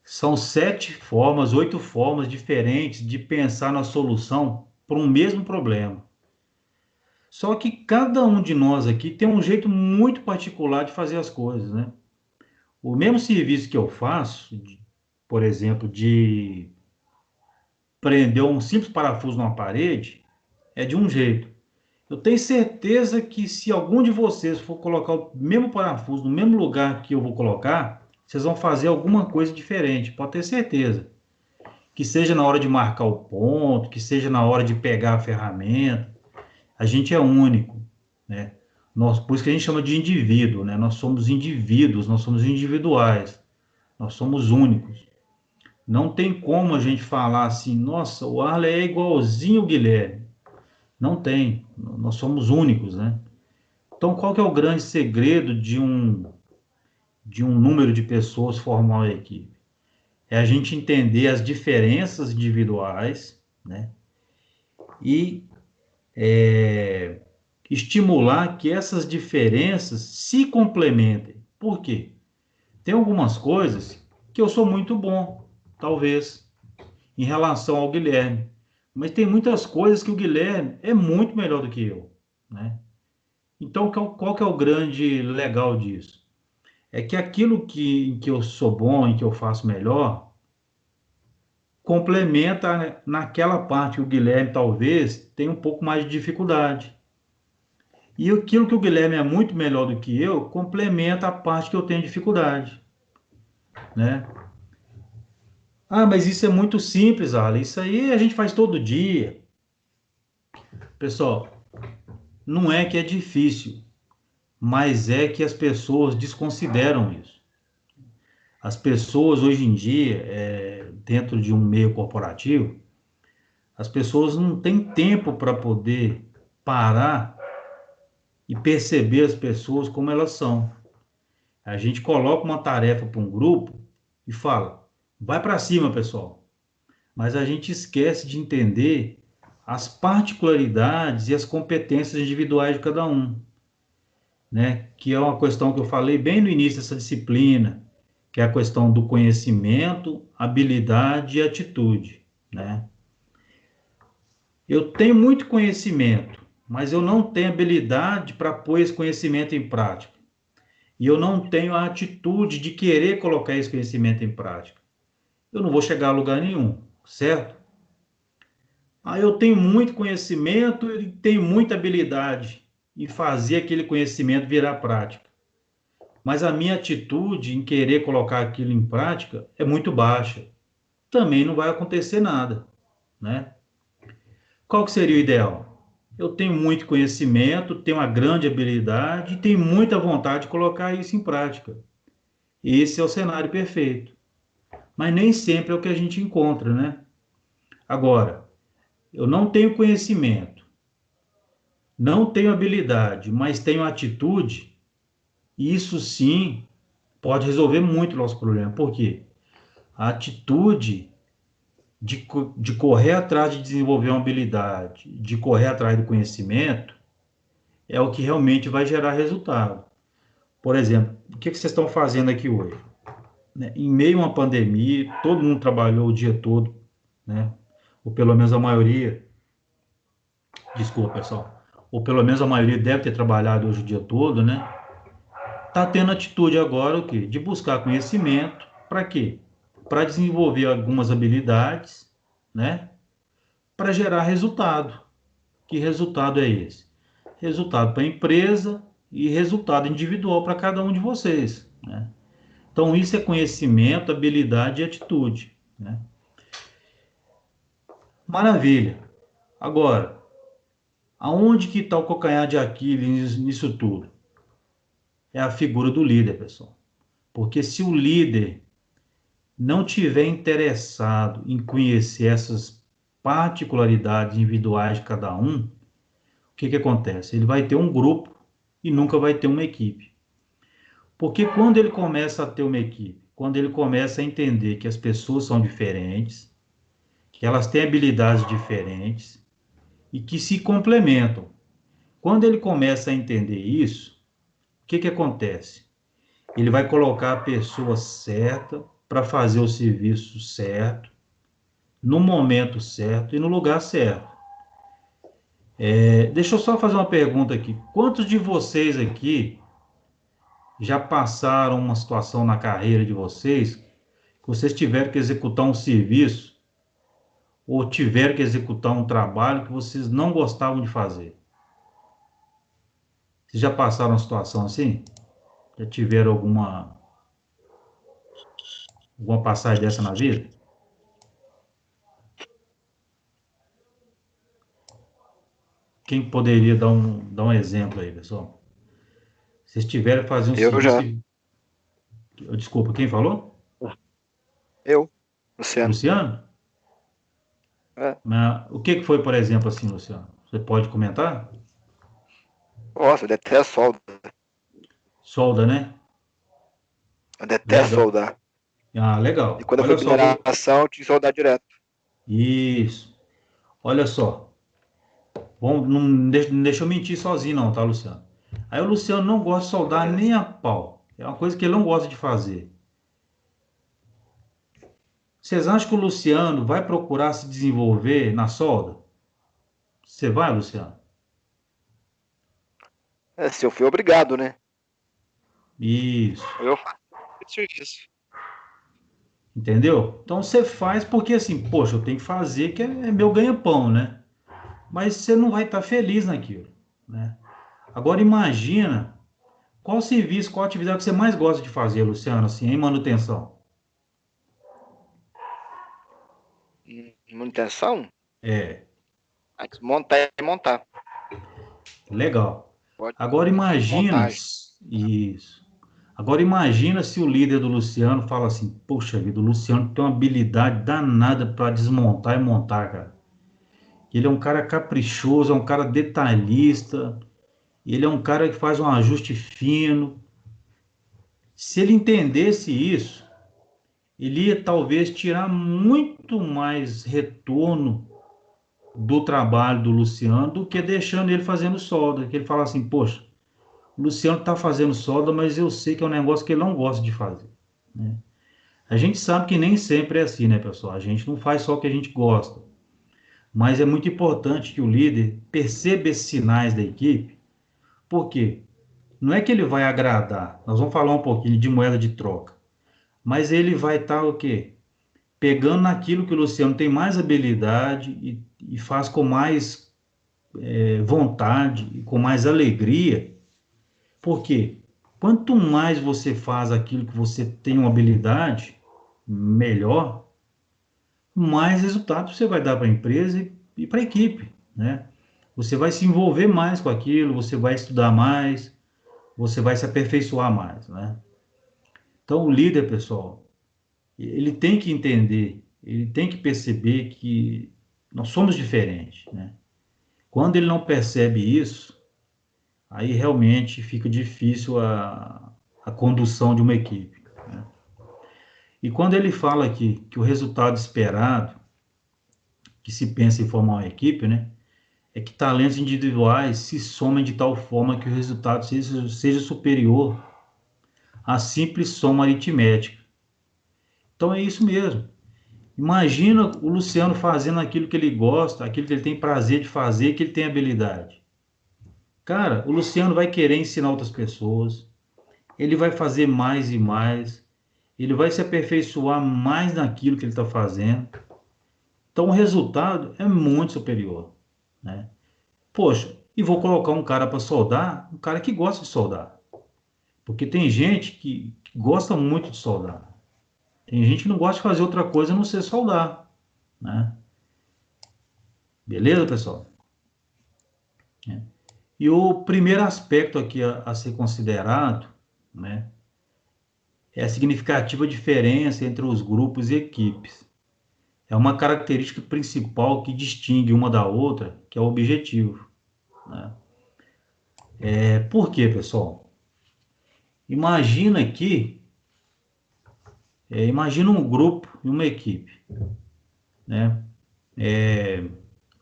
São 7 formas, 8 formas diferentes de pensar na solução para um mesmo problema. Só que cada um de nós aqui tem um jeito muito particular de fazer as coisas, né? O mesmo serviço que eu faço, por exemplo, de prender um simples parafuso numa parede, é de um jeito. Eu tenho certeza que se algum de vocês for colocar o mesmo parafuso no mesmo lugar que eu vou colocar, vocês vão fazer alguma coisa diferente, pode ter certeza. Que seja na hora de marcar o ponto, que seja na hora de pegar a ferramenta, a gente é único, né? Por isso que a gente chama de indivíduo, né? Nós somos indivíduos, nós somos individuais, nós somos únicos. Não tem como a gente falar assim, nossa, o Arley é igualzinho o Guilherme. Não tem, nós somos únicos, né? Então, qual que é o grande segredo de um número de pessoas formar uma equipe? É a gente entender as diferenças individuais, né? E estimular que essas diferenças se complementem. Por quê? Tem algumas coisas que eu sou muito bom, talvez, em relação ao Guilherme. Mas tem muitas coisas que o Guilherme é muito melhor do que eu, né? Então, qual que é o grande legal disso? É que aquilo em que eu sou bom, em que eu faço melhor, complementa, né, naquela parte que o Guilherme talvez tenha um pouco mais de dificuldade. E aquilo que o Guilherme é muito melhor do que eu, complementa a parte que eu tenho dificuldade, né? Ah, mas isso é muito simples, Arlen. Isso aí a gente faz todo dia. Pessoal, não é que é difícil, mas é que as pessoas desconsideram isso. As pessoas hoje em dia, dentro de um meio corporativo, as pessoas não têm tempo para poder parar e perceber as pessoas como elas são. A gente coloca uma tarefa para um grupo e fala, vai para cima, pessoal. Mas a gente esquece de entender as particularidades e as competências individuais de cada um, né? Que é uma questão que eu falei bem no início dessa disciplina, que é a questão do conhecimento, habilidade e atitude, né? Eu tenho muito conhecimento, mas eu não tenho habilidade para pôr esse conhecimento em prática. E eu não tenho a atitude de querer colocar esse conhecimento em prática. Eu não vou chegar a lugar nenhum, certo? Aí eu tenho muito conhecimento e tenho muita habilidade em fazer aquele conhecimento virar prática. Mas a minha atitude em querer colocar aquilo em prática é muito baixa. Também não vai acontecer nada, né? Qual que seria o ideal? Eu tenho muito conhecimento, tenho uma grande habilidade e tenho muita vontade de colocar isso em prática. Esse é o cenário perfeito. Mas nem sempre é o que a gente encontra, né? Agora, eu não tenho conhecimento, não tenho habilidade, mas tenho atitude, isso sim pode resolver muito o nosso problema. Por quê? A atitude de correr atrás de desenvolver uma habilidade, de correr atrás do conhecimento, é o que realmente vai gerar resultado. Por exemplo, o que vocês estão fazendo aqui hoje? Em meio a uma pandemia, todo mundo trabalhou o dia todo, né? Ou pelo menos a maioria, desculpa, pessoal, ou pelo menos a maioria deve ter trabalhado hoje o dia todo, né? Tá tendo atitude agora o quê? De buscar conhecimento, para quê? Para desenvolver algumas habilidades, né? Para gerar resultado. Que resultado é esse? Resultado para a empresa e resultado individual para cada um de vocês, né? Então, isso é conhecimento, habilidade e atitude, né? Maravilha. Agora, aonde que está o calcanhar de Aquiles nisso tudo? É a figura do líder, pessoal. Porque se o líder não tiver interessado em conhecer essas particularidades individuais de cada um, o que acontece? Ele vai ter um grupo e nunca vai ter uma equipe. Porque quando ele começa a ter uma equipe, quando ele começa a entender que as pessoas são diferentes, que elas têm habilidades diferentes e que se complementam. Quando ele começa a entender isso, o que acontece? Ele vai colocar a pessoa certa para fazer o serviço certo, no momento certo e no lugar certo. Deixa eu só fazer uma pergunta aqui. Quantos de vocês aqui já passaram uma situação na carreira de vocês que vocês tiveram que executar um serviço ou tiveram que executar um trabalho que vocês não gostavam de fazer? Vocês já passaram uma situação assim? Já tiveram alguma passagem dessa na vida? Quem poderia dar um exemplo aí, pessoal? Vocês tiveram que fazer um Eu já. serviço... Desculpa, quem falou? Eu, Luciano. Luciano? É. Mas o que foi, por exemplo, assim, Luciano? Você pode comentar? Nossa, eu detesto solda. Solda, né? Eu detesto Legal. soldar. Ah, E legal. quando eu Olha fui só. mineração, eu tinha que soldar direto. Isso. Olha só. Bom, não deixa eu mentir sozinho não, tá, Luciano? Aí o Luciano não gosta de soldar nem a pau. É uma coisa que ele não gosta de fazer. Vocês acham que o Luciano vai procurar se desenvolver na solda? Você vai, Luciano? Se eu fui obrigado, né? Isso. Eu faço serviço. Entendeu? Então você faz porque assim, poxa, eu tenho que fazer que é meu ganha-pão, né? Mas você não vai estar feliz naquilo, né? Agora imagina qual serviço, qual atividade que você mais gosta de fazer, Luciano, assim, em manutenção. Manutenção? É, Desmontar e montar. legal. Pode Agora imagina montagem. isso. Agora imagina se o líder do Luciano fala assim, poxa vida, o Luciano tem uma habilidade danada para desmontar e montar, cara. Ele é um cara caprichoso, é um cara detalhista, ele é um cara que faz um ajuste fino. Se ele entendesse isso, ele ia talvez tirar muito mais retorno do trabalho do Luciano do que deixando ele fazendo solda. Que ele fala assim, poxa, o Luciano está fazendo solda, mas eu sei que é um negócio que ele não gosta de fazer, né? A gente sabe que nem sempre é assim, né, pessoal? A gente não faz só o que a gente gosta. Mas é muito importante que o líder perceba esses sinais da equipe. Por quê? Não é que ele vai agradar. Nós vamos falar um pouquinho de moeda de troca. Mas ele vai estar o quê? Pegando naquilo que o Luciano tem mais habilidade e faz com mais vontade e com mais alegria. Por quê? Quanto mais você faz aquilo que você tem uma habilidade, melhor, mais resultado você vai dar para a empresa e para a equipe, né? Você vai se envolver mais com aquilo, você vai estudar mais, você vai se aperfeiçoar mais, né? Então, o líder, pessoal, ele tem que entender, ele tem que perceber que nós somos diferentes, né? Quando ele não percebe isso, aí realmente fica difícil a condução de uma equipe, né? E quando ele fala aqui que o resultado esperado, que se pensa em formar uma equipe, né? É que talentos individuais se somem de tal forma que o resultado seja superior à simples soma aritmética. Então é isso mesmo. Imagina o Luciano fazendo aquilo que ele gosta, aquilo que ele tem prazer de fazer, que ele tem habilidade. Cara, o Luciano vai querer ensinar outras pessoas, ele vai fazer mais e mais, ele vai se aperfeiçoar mais naquilo que ele está fazendo. Então o resultado é muito superior, né? Poxa, e vou colocar um cara para soldar, um cara que gosta de soldar. Porque tem gente que gosta muito de soldar. Tem gente que não gosta de fazer outra coisa a não ser soldar, né? Beleza, pessoal? E o primeiro aspecto aqui a ser considerado, né, é a significativa diferença entre os grupos e equipes. É uma característica principal que distingue uma da outra, que é o objetivo, né? Por quê, pessoal? Imagina aqui, imagina um grupo e uma equipe, né?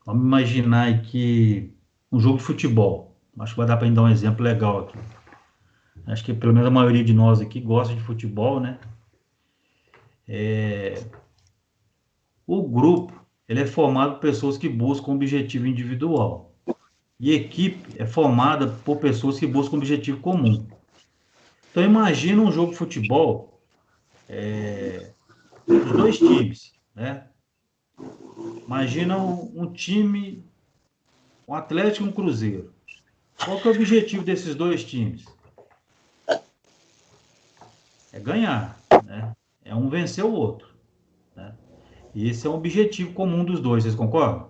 Vamos imaginar aqui um jogo de futebol. Acho que vai dar para dar um exemplo legal aqui. Acho que pelo menos a maioria de nós aqui gosta de futebol, né? O grupo, ele é formado por pessoas que buscam objetivo individual. E equipe é formada por pessoas que buscam objetivo comum. Então imagina um jogo de futebol, os dois times, né? Imagina um time, um Atlético e um Cruzeiro. Qual que é o objetivo desses dois times? É ganhar, né? É um vencer o outro, né? E esse é o objetivo comum dos dois, vocês concordam?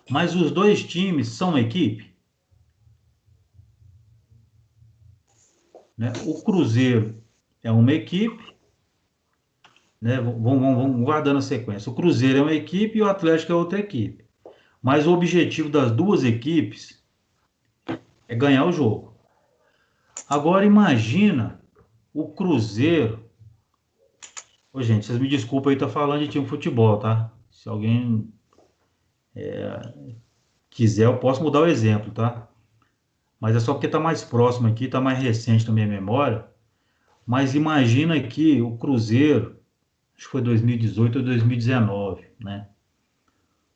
Mas os dois times são equipe, né? O Cruzeiro é uma equipe, né? Vamos guardando a sequência. O Cruzeiro é uma equipe e o Atlético é outra equipe. Mas o objetivo das duas equipes é ganhar o jogo. Agora imagina o Cruzeiro. Ô, gente, vocês me desculpem aí, tá falando de time de futebol, tá? Se alguém quiser, eu posso mudar o exemplo, tá? Mas é só porque tá mais próximo aqui, tá mais recente na minha memória. Mas imagina aqui o Cruzeiro, acho que foi 2018 ou 2019, né?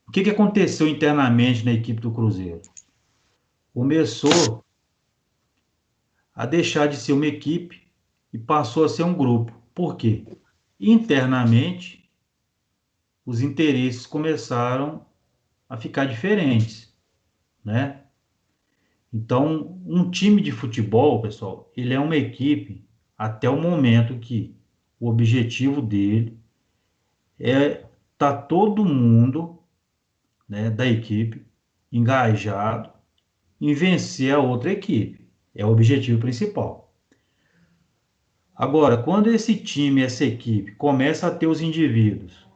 O que aconteceu internamente na equipe do Cruzeiro? Começou a deixar de ser uma equipe e passou a ser um grupo. Por quê? Internamente, os interesses começaram a ficar diferentes, né? Então, um time de futebol, pessoal, ele é uma equipe até o momento que o objetivo dele é tá todo mundo, né, da equipe engajado em vencer a outra equipe. É o objetivo principal. Agora, quando esse time, essa equipe, começa a ter os indivíduos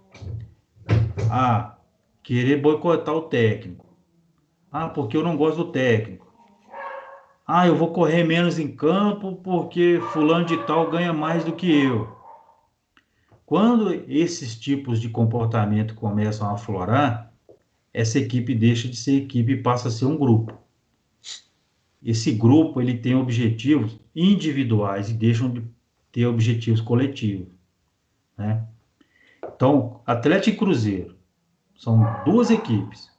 a querer boicotar o técnico. Porque eu não gosto do técnico. Eu vou correr menos em campo porque fulano de tal ganha mais do que eu. Quando esses tipos de comportamento começam a aflorar, essa equipe deixa de ser equipe e passa a ser um grupo. Esse grupo, ele tem objetivos individuais e deixam de ter objetivos coletivos, né? Então, Atlético e Cruzeiro são duas equipes.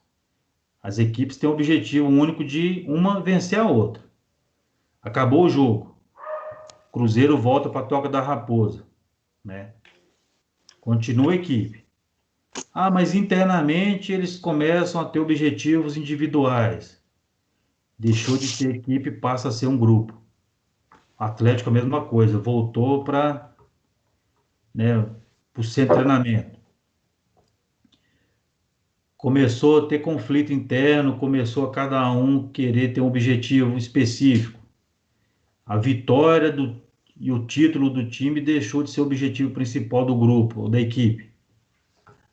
As equipes têm o objetivo único de uma vencer a outra. Acabou o jogo. Cruzeiro volta para a Toca da Raposa, né? Continua a equipe. Mas internamente eles começam a ter objetivos individuais. Deixou de ser equipe, passa a ser um grupo. Atlético a mesma coisa, voltou para, né, o centro de treinamento. Começou a ter conflito interno, começou a cada um querer ter um objetivo específico. A vitória e o título do time deixou de ser o objetivo principal do grupo, ou da equipe.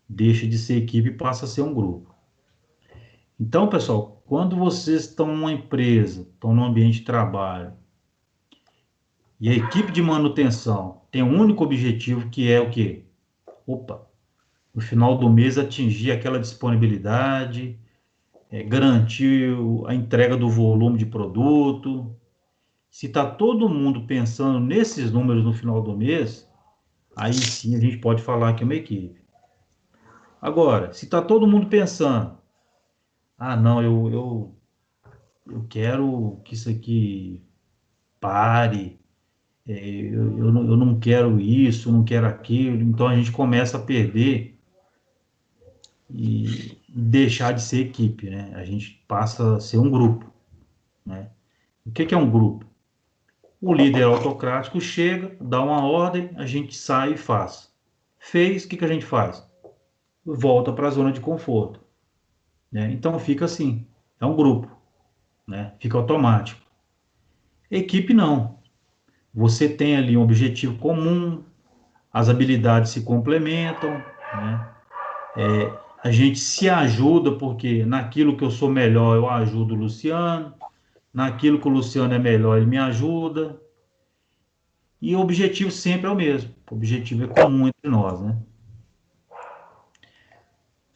Deixa de ser equipe e passa a ser um grupo. Então, pessoal, quando vocês estão numa empresa, estão num ambiente de trabalho, e a equipe de manutenção tem um único objetivo, que é o quê? No final do mês atingir aquela disponibilidade, garantir a entrega do volume de produto. Se está todo mundo pensando nesses números no final do mês, aí sim a gente pode falar que é uma equipe. Agora, se está todo mundo pensando, não, eu quero que isso aqui pare, eu não quero isso, não quero aquilo, então a gente começa a perder e deixar de ser equipe, né? A gente passa a ser um grupo, né? O que é um grupo? O líder autocrático chega, dá uma ordem, a gente sai e faz. Fez, o que a gente faz? Volta para a zona de conforto, né? Então fica assim, é um grupo, né? Fica automático. Equipe não. você tem ali um objetivo comum, as habilidades se complementam, né? A gente se ajuda, porque naquilo que eu sou melhor, eu ajudo o Luciano, naquilo que o Luciano é melhor, ele me ajuda, e o objetivo sempre é o mesmo, o objetivo é comum entre nós, né?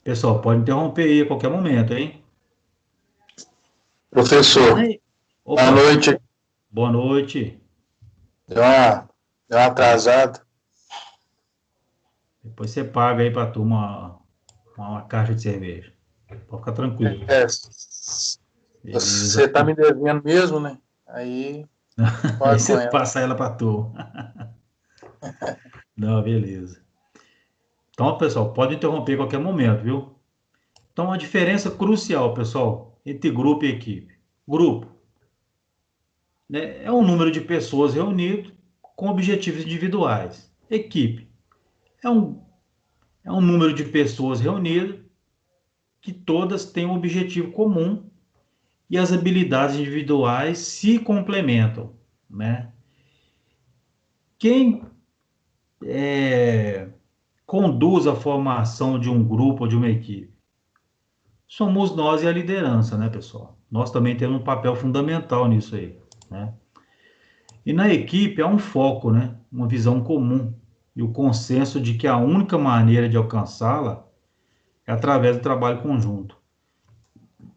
Pessoal, pode interromper aí a qualquer momento, hein? Professor, Aí, boa opa, noite. boa noite. Deu uma atrasada. Depois você paga aí para a turma uma caixa de cerveja. Pode ficar tranquilo. Você Beleza. tá me devendo mesmo, né? Aí Aí pode com você ela. passa ela para a turma. Não, beleza. Então, pessoal, pode interromper a qualquer momento, viu? Então, a diferença crucial, pessoal, entre grupo e equipe. Grupo, né, é um número de pessoas reunido com objetivos individuais. Equipe é um número de pessoas reunidas que todas têm um objetivo comum e as habilidades individuais se complementam, né? Quem conduz a formação de um grupo ou de uma equipe? Somos nós e a liderança, né, pessoal? Nós também temos um papel fundamental nisso aí, né? E na equipe há um foco, né? Uma visão comum e o consenso de que a única maneira de alcançá-la é através do trabalho conjunto.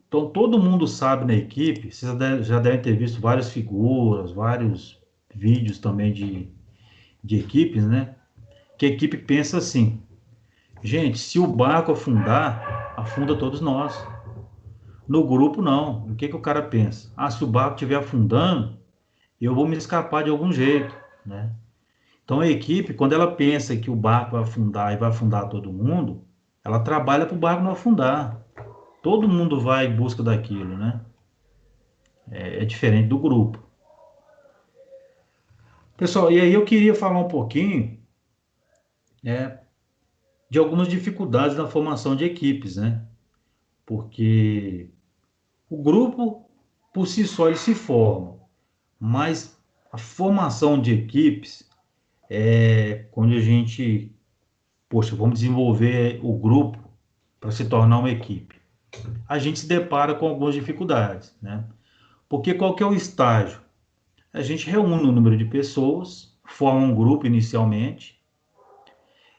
Então, todo mundo sabe na equipe, vocês já devem ter visto várias figuras, vários vídeos também de equipes, né? Que a equipe pensa assim: gente, se o barco afundar, afunda todos nós. No grupo, não. O que que o cara pensa? Ah, se o barco estiver afundando, eu vou me escapar de algum jeito, né? Então a equipe, quando ela pensa que o barco vai afundar e vai afundar todo mundo, ela trabalha para o barco não afundar. Todo mundo vai em busca daquilo, né? É diferente do grupo. Pessoal, e aí eu queria falar um pouquinho, né, de algumas dificuldades na formação de equipes, né? Porque o grupo, por si só, ele se forma, mas a formação de equipes é quando a gente, poxa, vamos desenvolver o grupo para se tornar uma equipe. A gente se depara com algumas dificuldades, né? Porque qual que é o estágio? A gente reúne um número de pessoas, forma um grupo inicialmente,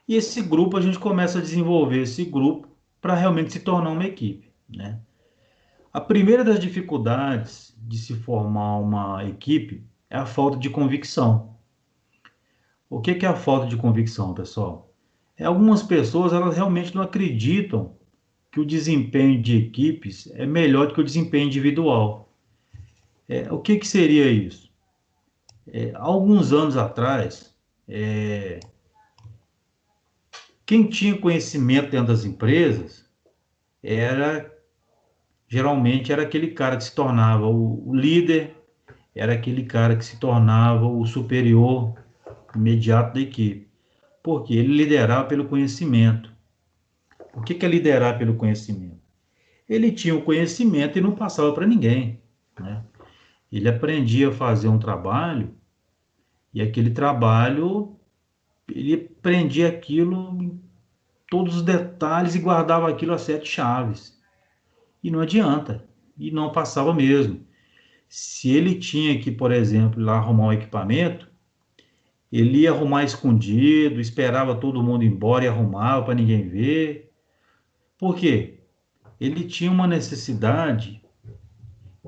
e esse grupo a gente começa a desenvolver esse grupo para realmente se tornar uma equipe, né? A primeira das dificuldades de se formar uma equipe é a falta de convicção. O que é a falta de convicção, pessoal? Algumas pessoas elas realmente não acreditam que o desempenho de equipes é melhor do que o desempenho individual. O que seria isso? Alguns anos atrás, quem tinha conhecimento dentro das empresas era geralmente era aquele cara que se tornava o líder, era aquele cara que se tornava o superior imediato da equipe, porque ele liderava pelo conhecimento. O que é liderar pelo conhecimento? Ele tinha o conhecimento e não passava para ninguém, né? Ele aprendia a fazer um trabalho e aquele trabalho, ele aprendia aquilo em todos os detalhes e guardava aquilo a 7 chaves. E não adianta, e não passava mesmo. Se ele tinha que, por exemplo, ir lá arrumar um equipamento, ele ia arrumar escondido, esperava todo mundo ir embora e arrumava para ninguém ver. Por quê? Ele tinha uma necessidade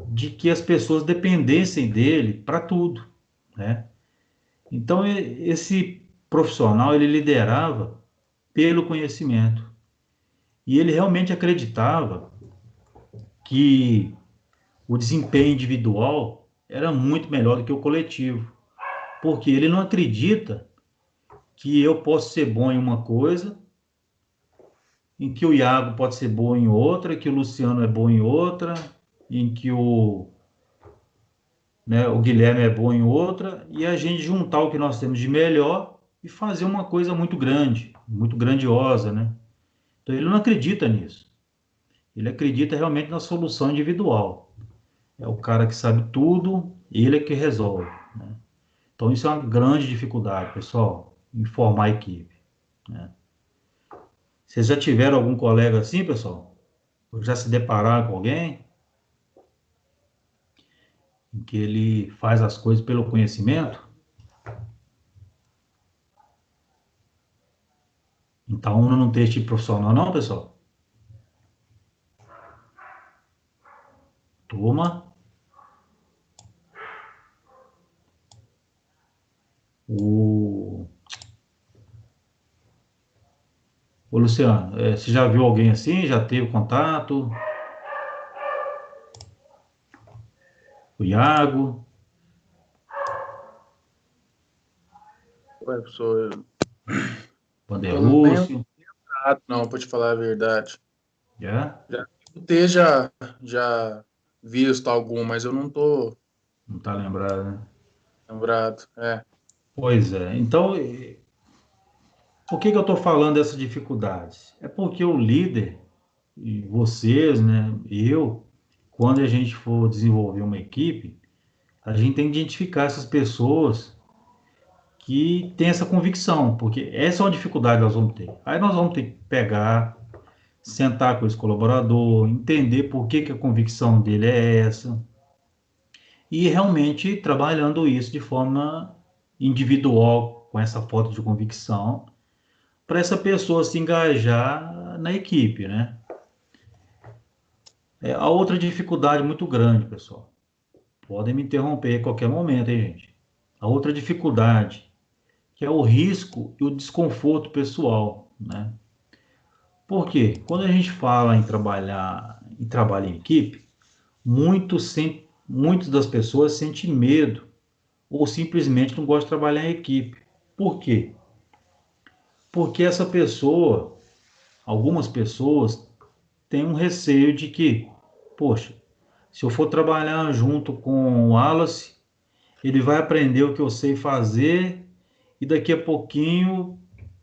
de que as pessoas dependessem dele para tudo, né? Então, esse profissional, ele liderava pelo conhecimento. E ele realmente acreditava que o desempenho individual era muito melhor do que o coletivo. Porque ele não acredita que eu posso ser bom em uma coisa, em que o Iago pode ser bom em outra, que o Luciano é bom em outra, em que o Guilherme é bom em outra, e a gente juntar o que nós temos de melhor e fazer uma coisa muito grande, muito grandiosa, né? Então ele não acredita nisso. Ele acredita realmente na solução individual. É o cara que sabe tudo, ele é que resolve, né? Então, isso é uma grande dificuldade, pessoal, em formar a equipe, né? Vocês já tiveram algum colega assim, pessoal? Ou já se depararam com alguém em que ele faz as coisas pelo conhecimento? Então, não tem esse tipo profissional, não, pessoal? Turma, o... Ô, Luciano, você já viu alguém assim? Já teve contato? O Iago? Ué, professor, eu não tenho Vanderlúcio? nada, não, para te falar a verdade. Já? Já devo ter já visto algum, mas eu não tô Não tá lembrado, né? lembrado. É. Pois é. Então, por que que eu estou falando dessas dificuldades? É porque o líder, e vocês, né, eu, quando a gente for desenvolver uma equipe, a gente tem que identificar essas pessoas que têm essa convicção, porque essa é uma dificuldade que nós vamos ter. Aí nós vamos ter que pegar, sentar com esse colaborador, entender por que que a convicção dele é essa, e realmente trabalhando isso de forma individual, com essa falta de convicção, para essa pessoa se engajar na equipe, né? A outra dificuldade muito grande, pessoal. Podem me interromper a qualquer momento, hein, gente? A outra dificuldade, que é o risco e o desconforto pessoal, né? Por quê? Quando a gente fala em trabalho em equipe, muitas das pessoas sentem medo ou simplesmente não gostam de trabalhar em equipe. Por quê? Porque algumas pessoas têm um receio de que, poxa, se eu for trabalhar junto com o Wallace, ele vai aprender o que eu sei fazer e daqui a pouquinho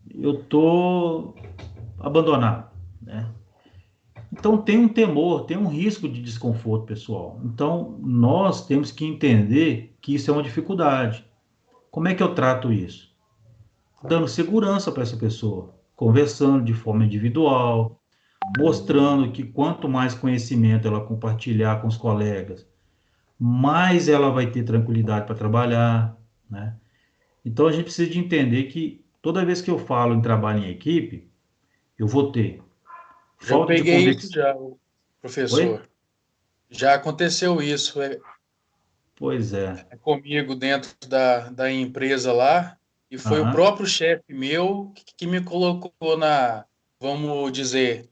eu tô abandonado, né? Então tem um temor, tem um risco de desconforto pessoal. Então nós temos que entender que isso é uma dificuldade. Como é que eu trato isso? Dando segurança para essa pessoa, conversando de forma individual, mostrando que quanto mais conhecimento ela compartilhar com os colegas, mais ela vai ter tranquilidade para trabalhar, né? Então a gente precisa de entender que toda vez que eu falo em trabalho em equipe, eu vou ter Já falta de peguei isso convicção. já, Oi? professor. Já aconteceu isso Pois é. comigo dentro da empresa lá, e foi o Aham. próprio chefe meu que me colocou vamos dizer,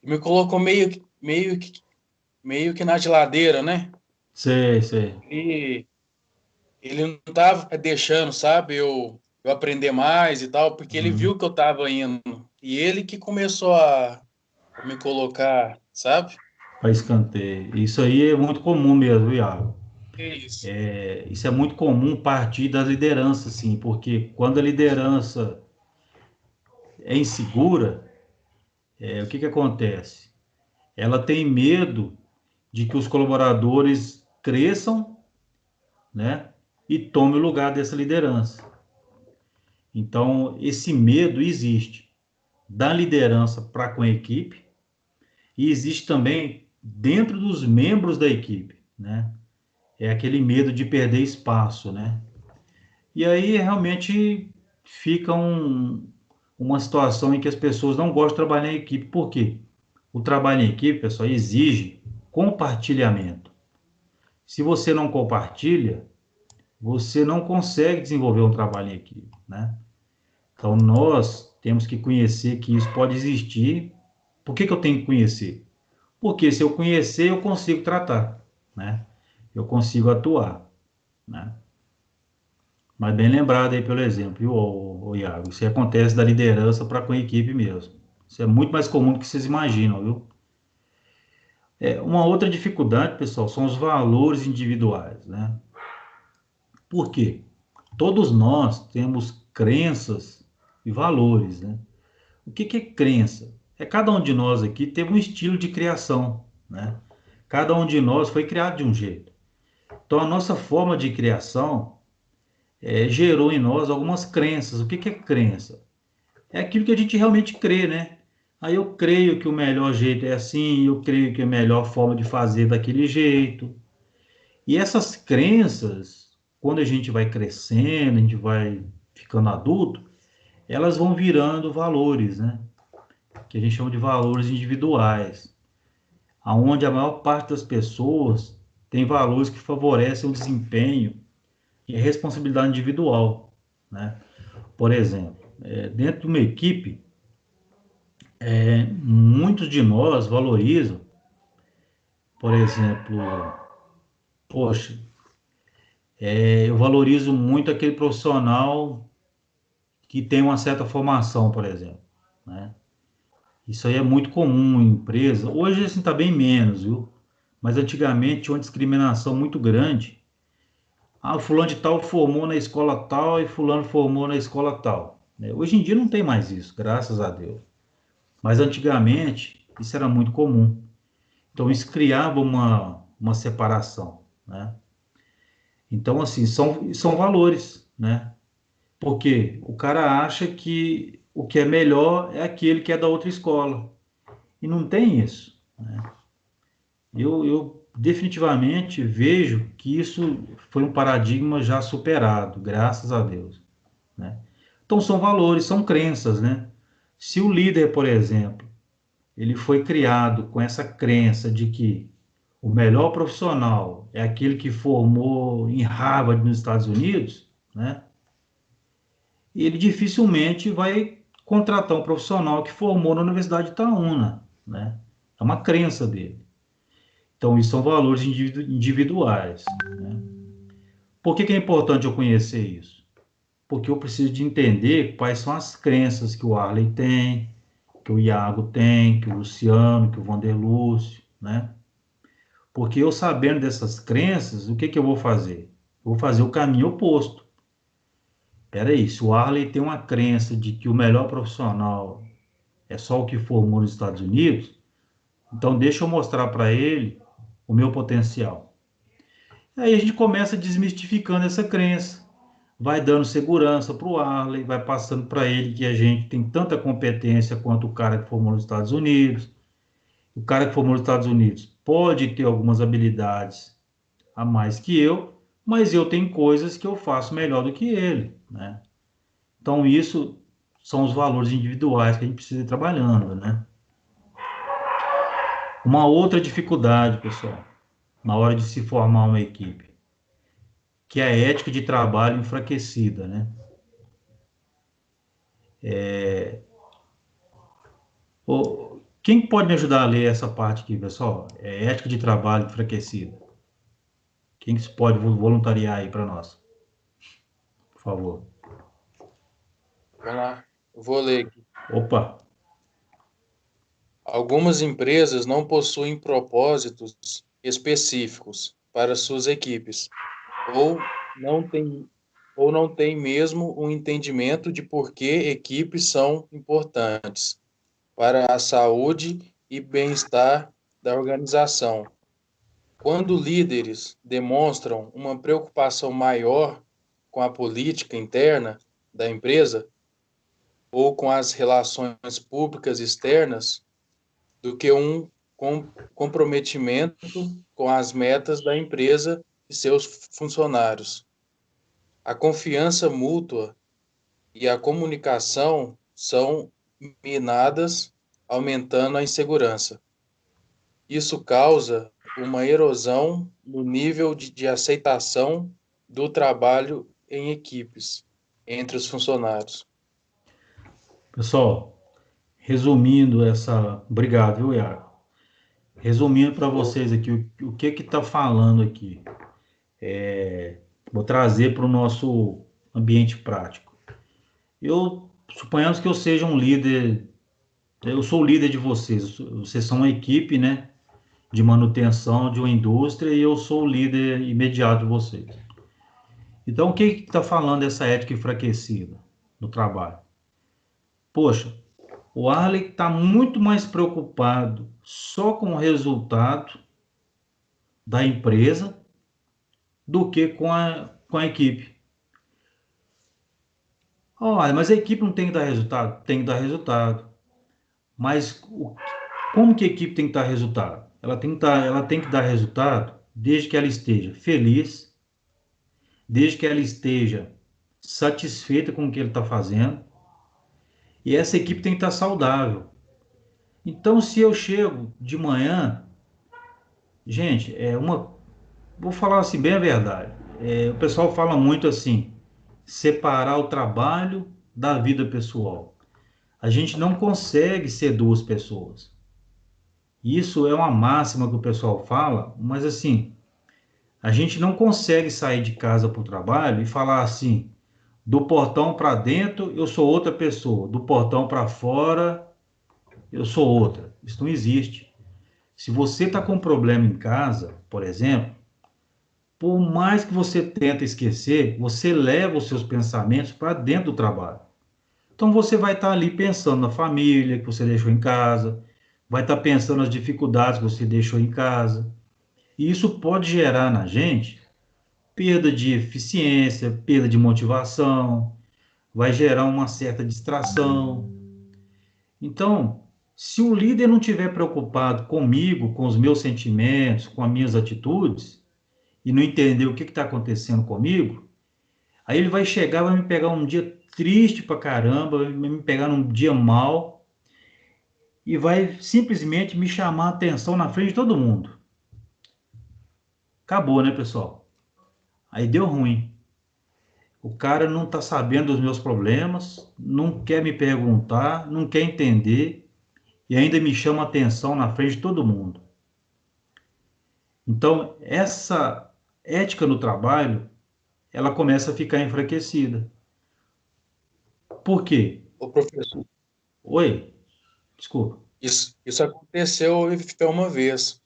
me colocou meio que na geladeira, né? Sei, sei. E ele não estava deixando, sabe, eu aprender mais e tal, porque ele Uhum. viu que eu estava indo. E ele que começou a me colocar, sabe? Para escanteio. Isso aí é muito comum mesmo, Iago. É isso. Isso é muito comum partir das lideranças, sim, porque quando a liderança é insegura, o que que acontece? Ela tem medo de que os colaboradores cresçam, né, e tomem o lugar dessa liderança. Então, esse medo existe da liderança para com a equipe e existe também dentro dos membros da equipe, né? É aquele medo de perder espaço, né? E aí realmente fica uma situação em que as pessoas não gostam de trabalhar em equipe. Por quê? O trabalho em equipe, pessoal, exige compartilhamento. Se você não compartilha, você não consegue desenvolver um trabalho em equipe, né? Então, nós temos que conhecer que isso pode existir. Por que que eu tenho que conhecer? Porque se eu conhecer, eu consigo tratar, né? Eu consigo atuar, né? Mas bem lembrado aí pelo exemplo, viu, Iago? Isso acontece da liderança para com a equipe mesmo. Isso é muito mais comum do que vocês imaginam, viu? Uma outra dificuldade, pessoal, são os valores individuais, né? Por quê? Todos nós temos crenças e valores, né? O que que é crença? Cada um de nós aqui teve um estilo de criação, né? Cada um de nós foi criado de um jeito. Então, a nossa forma de criação, gerou em nós algumas crenças. O que que é crença? É aquilo que a gente realmente crê, né? Aí eu creio que o melhor jeito é assim, eu creio que a melhor forma de fazer é daquele jeito. E essas crenças, quando a gente vai crescendo, a gente vai ficando adulto, elas vão virando valores, né? Que a gente chama de valores individuais, aonde a maior parte das pessoas tem valores que favorecem o desempenho e a responsabilidade individual, né? Por exemplo, dentro de uma equipe, muitos de nós valorizam, por exemplo, poxa, eu valorizo muito aquele profissional que tem uma certa formação, por exemplo, né? Isso aí é muito comum em empresa. Hoje, assim, está bem menos, viu? Mas antigamente tinha uma discriminação muito grande. Ah, fulano de tal formou na escola tal e fulano formou na escola tal, né? Hoje em dia não tem mais isso, graças a Deus. Mas antigamente isso era muito comum. Então isso criava uma separação, né? Então, assim, são valores, né? Porque o cara acha que o que é melhor é aquele que é da outra escola. E não tem isso, né? Eu definitivamente vejo que isso foi um paradigma já superado, graças a Deus, né? Então são valores, são crenças, né? Se o líder, por exemplo, ele foi criado com essa crença de que o melhor profissional é aquele que formou em Harvard nos Estados Unidos, né? Ele dificilmente vai contratar um profissional que formou na Universidade de Itaúna, né? É uma crença dele. Então, isso são valores individuais, né? Por que que é importante eu conhecer isso? Porque eu preciso de entender quais são as crenças que o Arley tem, que o Iago tem, que o Luciano, que o Vanderlúcio, né? Porque eu sabendo dessas crenças, o que que eu vou fazer? Eu vou fazer o caminho oposto. Peraí, se o Arley tem uma crença de que o melhor profissional é só o que formou nos Estados Unidos, então deixa eu mostrar para ele o meu potencial. Aí a gente começa desmistificando essa crença, vai dando segurança para o Arley, vai passando para ele que a gente tem tanta competência quanto o cara que formou nos Estados Unidos. O cara que formou nos Estados Unidos pode ter algumas habilidades a mais que eu, mas eu tenho coisas que eu faço melhor do que ele, né? Então isso são os valores individuais que a gente precisa ir trabalhando, né? Uma outra dificuldade, pessoal, na hora de se formar uma equipe, que é a ética de trabalho enfraquecida, né? Quem pode me ajudar a ler essa parte aqui, pessoal? É ética de trabalho enfraquecida. Quem que pode voluntariar aí para nós? Por favor. Vamos lá, eu vou ler aqui. Opa, Algumas empresas não possuem propósitos específicos para suas equipes, ou não têm mesmo um entendimento de por que equipes são importantes para a saúde e bem-estar da organização. Quando líderes demonstram uma preocupação maior com a política interna da empresa ou com as relações públicas externas do que um comprometimento com as metas da empresa e seus funcionários. A confiança mútua e a comunicação são minadas, aumentando a insegurança. Isso causa uma erosão no nível de aceitação do trabalho em equipes entre os funcionários. pessoal, resumindo essa... Obrigado, viu, Iago? Resumindo para vocês aqui, o que que está falando aqui. Vou trazer para o nosso ambiente prático. Suponhamos que eu seja um líder, eu sou o líder de vocês, vocês são uma equipe, né, de manutenção de uma indústria e eu sou o líder imediato de vocês. Então, o que está falando essa ética enfraquecida no trabalho? Poxa, o Arley está muito mais preocupado só com o resultado da empresa do que com a equipe. Olha, mas a equipe não tem que dar resultado? Tem que dar resultado. Mas como que a equipe tem que dar resultado? Ela tem que dar resultado desde que ela esteja feliz, desde que ela esteja satisfeita com o que ele está fazendo, e essa equipe tem que estar saudável. Então, se eu chego de manhã, gente, vou falar assim bem a verdade. O pessoal fala muito assim, separar o trabalho da vida pessoal. A gente não consegue ser duas pessoas. Isso é uma máxima que o pessoal fala, mas assim, a gente não consegue sair de casa para o trabalho e falar assim, do portão para dentro eu sou outra pessoa, do portão para fora eu sou outra. Isso não existe. Se você está com um problema em casa, por exemplo, por mais que você tente esquecer, você leva os seus pensamentos para dentro do trabalho. Então você vai estar ali pensando na família que você deixou em casa, vai estar pensando nas dificuldades que você deixou em casa. E isso pode gerar na gente perda de eficiência, perda de motivação, vai gerar uma certa distração. Então, se o líder não estiver preocupado comigo, com os meus sentimentos, com as minhas atitudes, e não entender o que está acontecendo comigo, aí ele vai chegar, vai me pegar um dia triste pra caramba, vai me pegar num dia mal, e vai simplesmente me chamar a atenção na frente de todo mundo. Acabou, né, pessoal? Aí deu ruim. O cara não está sabendo dos meus problemas, não quer me perguntar, não quer entender e ainda me chama atenção na frente de todo mundo. Então, essa ética no trabalho, ela começa a ficar enfraquecida. Por quê? Ô, professor, Oi? Desculpa. isso aconteceu uma vez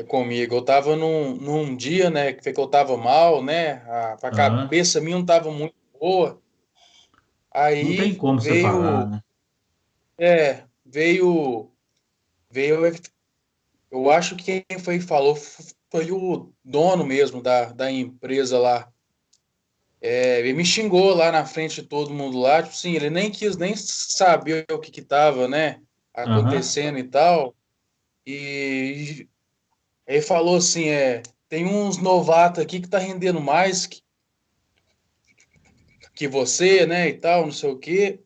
comigo. Eu estava num dia, né, que eu estava mal, né, a Ah, cabeça minha não estava muito boa. não tem Aí como separar, veio, né? é, veio, eu acho que quem foi que falou foi o dono mesmo da empresa lá. Ele me xingou lá na frente de todo mundo lá, tipo assim, ele nem quis nem saber o que tava, né, Aham. acontecendo e tal. E ele falou assim, tem uns novatos aqui que tá rendendo mais que você, né, e tal, não sei o quê.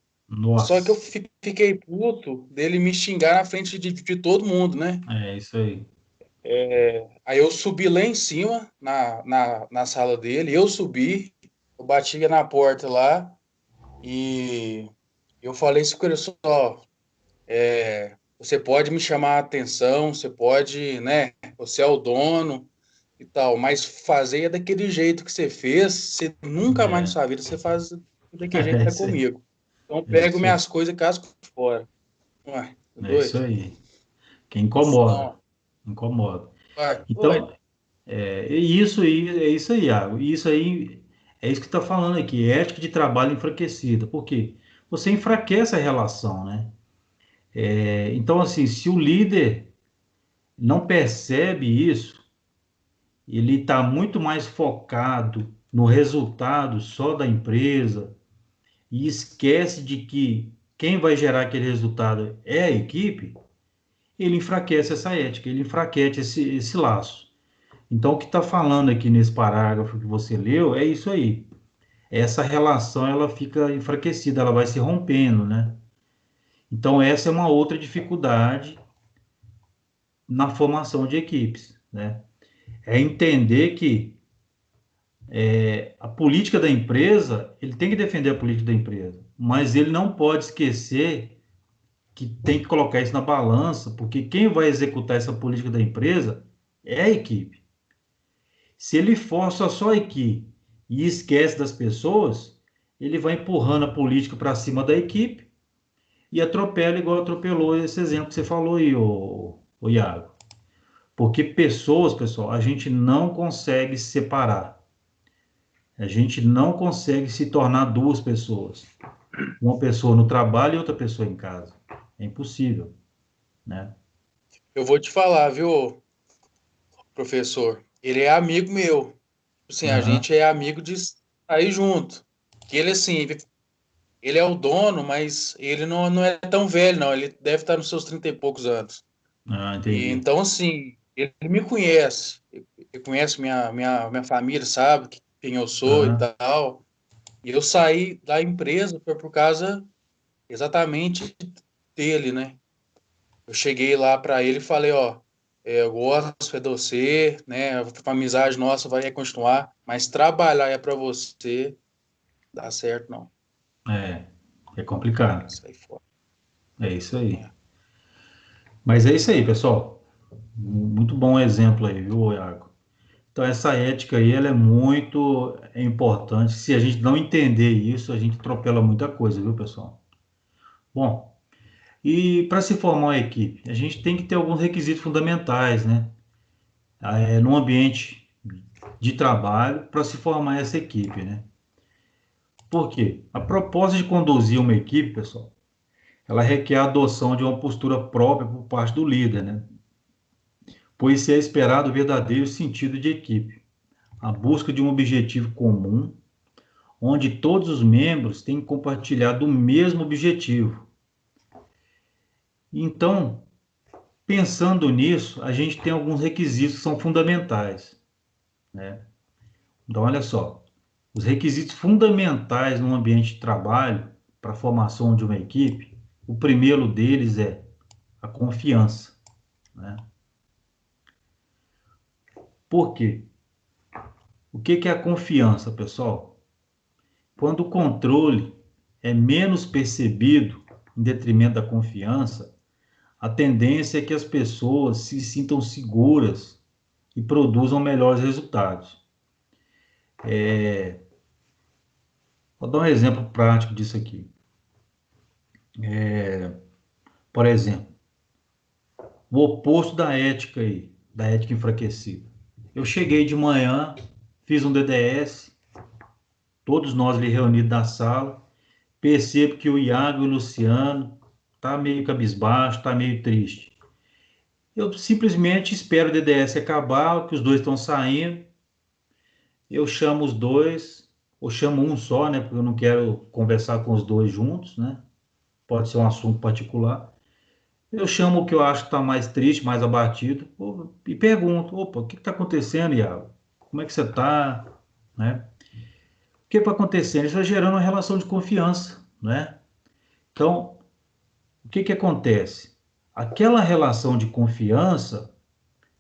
Só que eu Nossa, fiquei puto dele me xingar na frente de todo mundo, né? é isso aí. Aí eu subi lá em cima, na sala dele, eu subi, eu bati na porta lá e eu falei isso com ele só, você pode me chamar a atenção, você pode, né, você é o dono e tal, mas fazer daquele jeito que você fez, você nunca mais na É, sua vida você faz daquele jeito é que tá isso aí. comigo. Então eu É pego isso aí. minhas coisas e casco fora. Ué, tá É isso doido? aí. Que incomoda. Não, Incomoda. ué, doido. Então, e isso aí, é isso aí, Iago. Isso aí é isso que está falando aqui, ética de trabalho enfraquecida. Por quê? Você enfraquece a relação, né? Então, assim, se o líder não percebe isso, ele está muito mais focado no resultado só da empresa e esquece de que quem vai gerar aquele resultado é a equipe, ele enfraquece essa ética, ele enfraquece esse laço. Então, o que está falando aqui nesse parágrafo que você leu é isso aí. Essa relação ela fica enfraquecida, ela vai se rompendo, né? Então, essa é uma outra dificuldade na formação de equipes, né? É entender que a política da empresa, ele tem que defender a política da empresa, mas ele não pode esquecer que tem que colocar isso na balança, porque quem vai executar essa política da empresa é a equipe. Se ele força só a equipe e esquece das pessoas, ele vai empurrando a política para cima da equipe e atropela igual atropelou esse exemplo que você falou aí, o Iago. Porque pessoas, pessoal, a gente não consegue separar. A gente não consegue se tornar duas pessoas. Uma pessoa no trabalho e outra pessoa em casa. É impossível, né? Eu vou te falar, viu, professor? Ele é amigo meu. Assim, a Aham, gente é amigo de sair junto. Que ele, assim, ele é o dono, mas ele não é tão velho, não. Ele deve estar nos seus 30 e poucos anos. Ah, E entendi. então, assim, ele me conhece. Ele conhece minha família, sabe quem eu sou e Aham. tal. E eu saí da empresa foi por causa exatamente dele, né? Eu cheguei lá para ele e falei, ó, eu gosto de você, né? A amizade nossa vai continuar, mas trabalhar é para você, dá certo não. É, é complicado. Sai fora. É isso aí. É. Mas é isso aí, pessoal. Muito bom exemplo aí, viu, Iago? Então, essa ética aí, ela é muito importante. Se a gente não entender isso, a gente atropela muita coisa, viu, pessoal? Bom, e para se formar uma equipe, a gente tem que ter alguns requisitos fundamentais, né? No ambiente de trabalho para se formar essa equipe, né? Por quê? A proposta de conduzir uma equipe, pessoal, ela requer a adoção de uma postura própria por parte do líder, né? Pois se é esperado o verdadeiro sentido de equipe, a busca de um objetivo comum, onde todos os membros têm compartilhado o mesmo objetivo. Então, pensando nisso, a gente tem alguns requisitos que são fundamentais, né? Então, olha só, os requisitos fundamentais no ambiente de trabalho para a formação de uma equipe, o primeiro deles é a confiança, né? Por quê? O que é a confiança, pessoal? Quando o controle é menos percebido em detrimento da confiança, a tendência é que as pessoas se sintam seguras e produzam melhores resultados. Vou dar um exemplo prático disso aqui. Por exemplo, o oposto da ética aí, da ética enfraquecida. Eu cheguei de manhã, fiz um DDS, todos nós ali reunidos na sala, percebo que o Iago e o Luciano tá meio cabisbaixo, tá meio triste. Eu simplesmente espero o DDS acabar, que os dois estão saindo, eu chamo os dois, ou chamo um só, né, porque eu não quero conversar com os dois juntos, né, pode ser um assunto particular. Eu chamo o que eu acho que está mais triste, mais abatido, e pergunto, opa, o que está acontecendo, Iago? Como é que você está? Né? O que está acontecendo? Isso vai gerando uma relação de confiança, né? Então, o que acontece? Aquela relação de confiança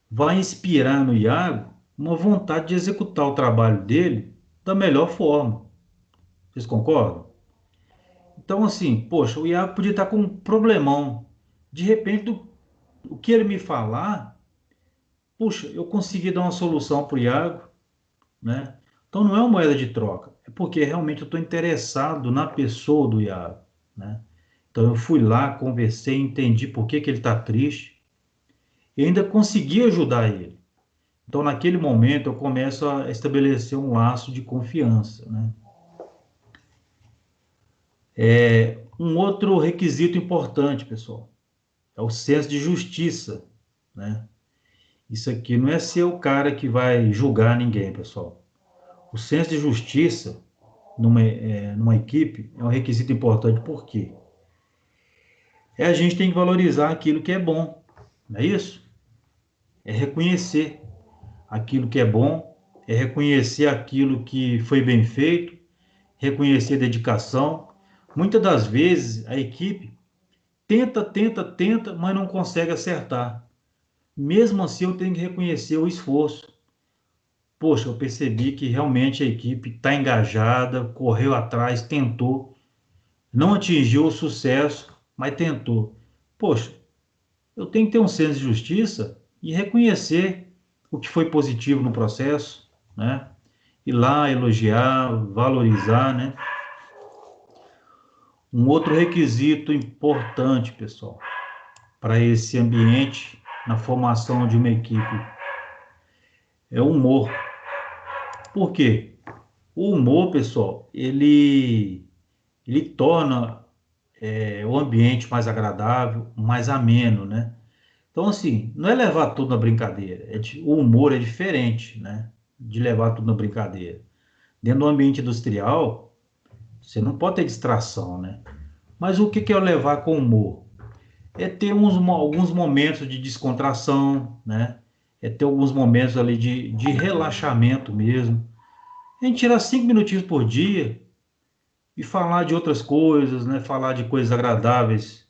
vai inspirar no Iago uma vontade de executar o trabalho dele da melhor forma. Vocês concordam? Então, assim, poxa, o Iago podia estar com um problemão. De repente, o que ele me falar, puxa, eu consegui dar uma solução para o Iago, né? Então não é uma moeda de troca, é porque realmente eu estou interessado na pessoa do Iago, né? Então eu fui lá, conversei, entendi por que ele está triste e ainda consegui ajudar ele. Então naquele momento eu começo a estabelecer um laço de confiança, né? Um outro requisito importante, pessoal, é o senso de justiça, né? Isso aqui não é ser o cara que vai julgar ninguém, pessoal. O senso de justiça numa equipe é um requisito importante, por quê? A gente tem que valorizar aquilo que é bom, não é isso? É reconhecer aquilo que é bom, é reconhecer aquilo que foi bem feito, reconhecer a dedicação. Muitas das vezes a equipe tenta, mas não consegue acertar. Mesmo assim, eu tenho que reconhecer o esforço. Poxa, eu percebi que realmente a equipe está engajada, correu atrás, tentou, não atingiu o sucesso, mas tentou. Poxa, eu tenho que ter um senso de justiça e reconhecer o que foi positivo no processo, né? Ir lá, elogiar, valorizar, né? Um outro requisito importante, pessoal, para esse ambiente na formação de uma equipe é o humor. Por quê? O humor, pessoal, ele torna o ambiente mais agradável, mais ameno, né? Então, assim, não é levar tudo na brincadeira. O humor é diferente, né? De levar tudo na brincadeira. Dentro do ambiente industrial, Você não pode ter distração, né? Mas o que é levar com humor? É ter alguns momentos de descontração, né? É ter alguns momentos ali de relaxamento mesmo. A gente tirar 5 minutinhos por dia e falar de outras coisas, né? Falar de coisas agradáveis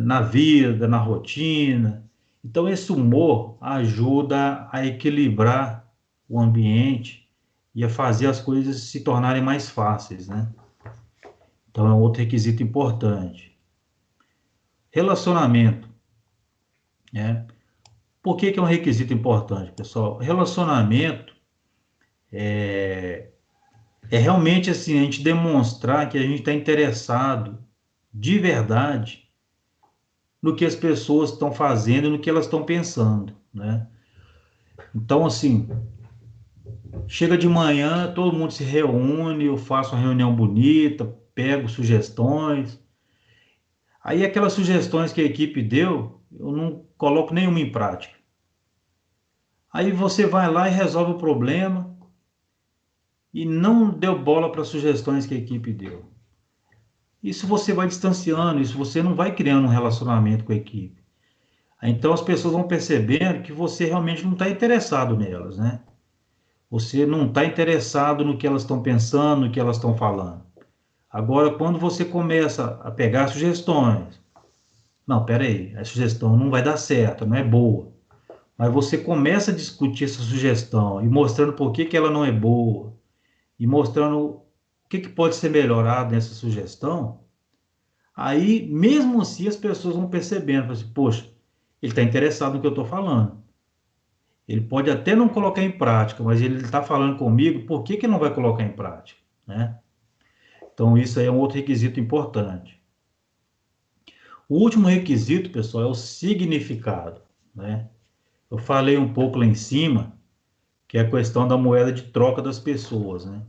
na vida, na rotina. Então, esse humor ajuda a equilibrar o ambiente e a fazer as coisas se tornarem mais fáceis, né? Então, é um outro requisito importante. Relacionamento, né? Por que é um requisito importante, pessoal? Relacionamento é realmente assim, a gente demonstrar que a gente está interessado de verdade no que as pessoas estão fazendo, no que elas estão pensando, né? Então, assim, chega de manhã, todo mundo se reúne, eu faço uma reunião bonita, pego sugestões. Aí aquelas sugestões que a equipe deu, eu não coloco nenhuma em prática. Aí você vai lá e resolve o problema e não deu bola para as sugestões que a equipe deu. Isso você vai distanciando, isso você não vai criando um relacionamento com a equipe. Então as pessoas vão percebendo que você realmente não está interessado nelas, né? Você não está interessado no que elas estão pensando, no que elas estão falando. Agora, quando você começa a pegar sugestões, não, peraí, a sugestão não vai dar certo, não é boa. Mas você começa a discutir essa sugestão e mostrando por que ela não é boa, e mostrando o que pode ser melhorado nessa sugestão, aí, mesmo assim, as pessoas vão percebendo, assim, poxa, ele está interessado no que eu estou falando. Ele pode até não colocar em prática, mas ele está falando comigo, por que não vai colocar em prática, né? Então, isso aí é um outro requisito importante. O último requisito, pessoal, é o significado, né? Eu falei um pouco lá em cima, que é a questão da moeda de troca das pessoas, né?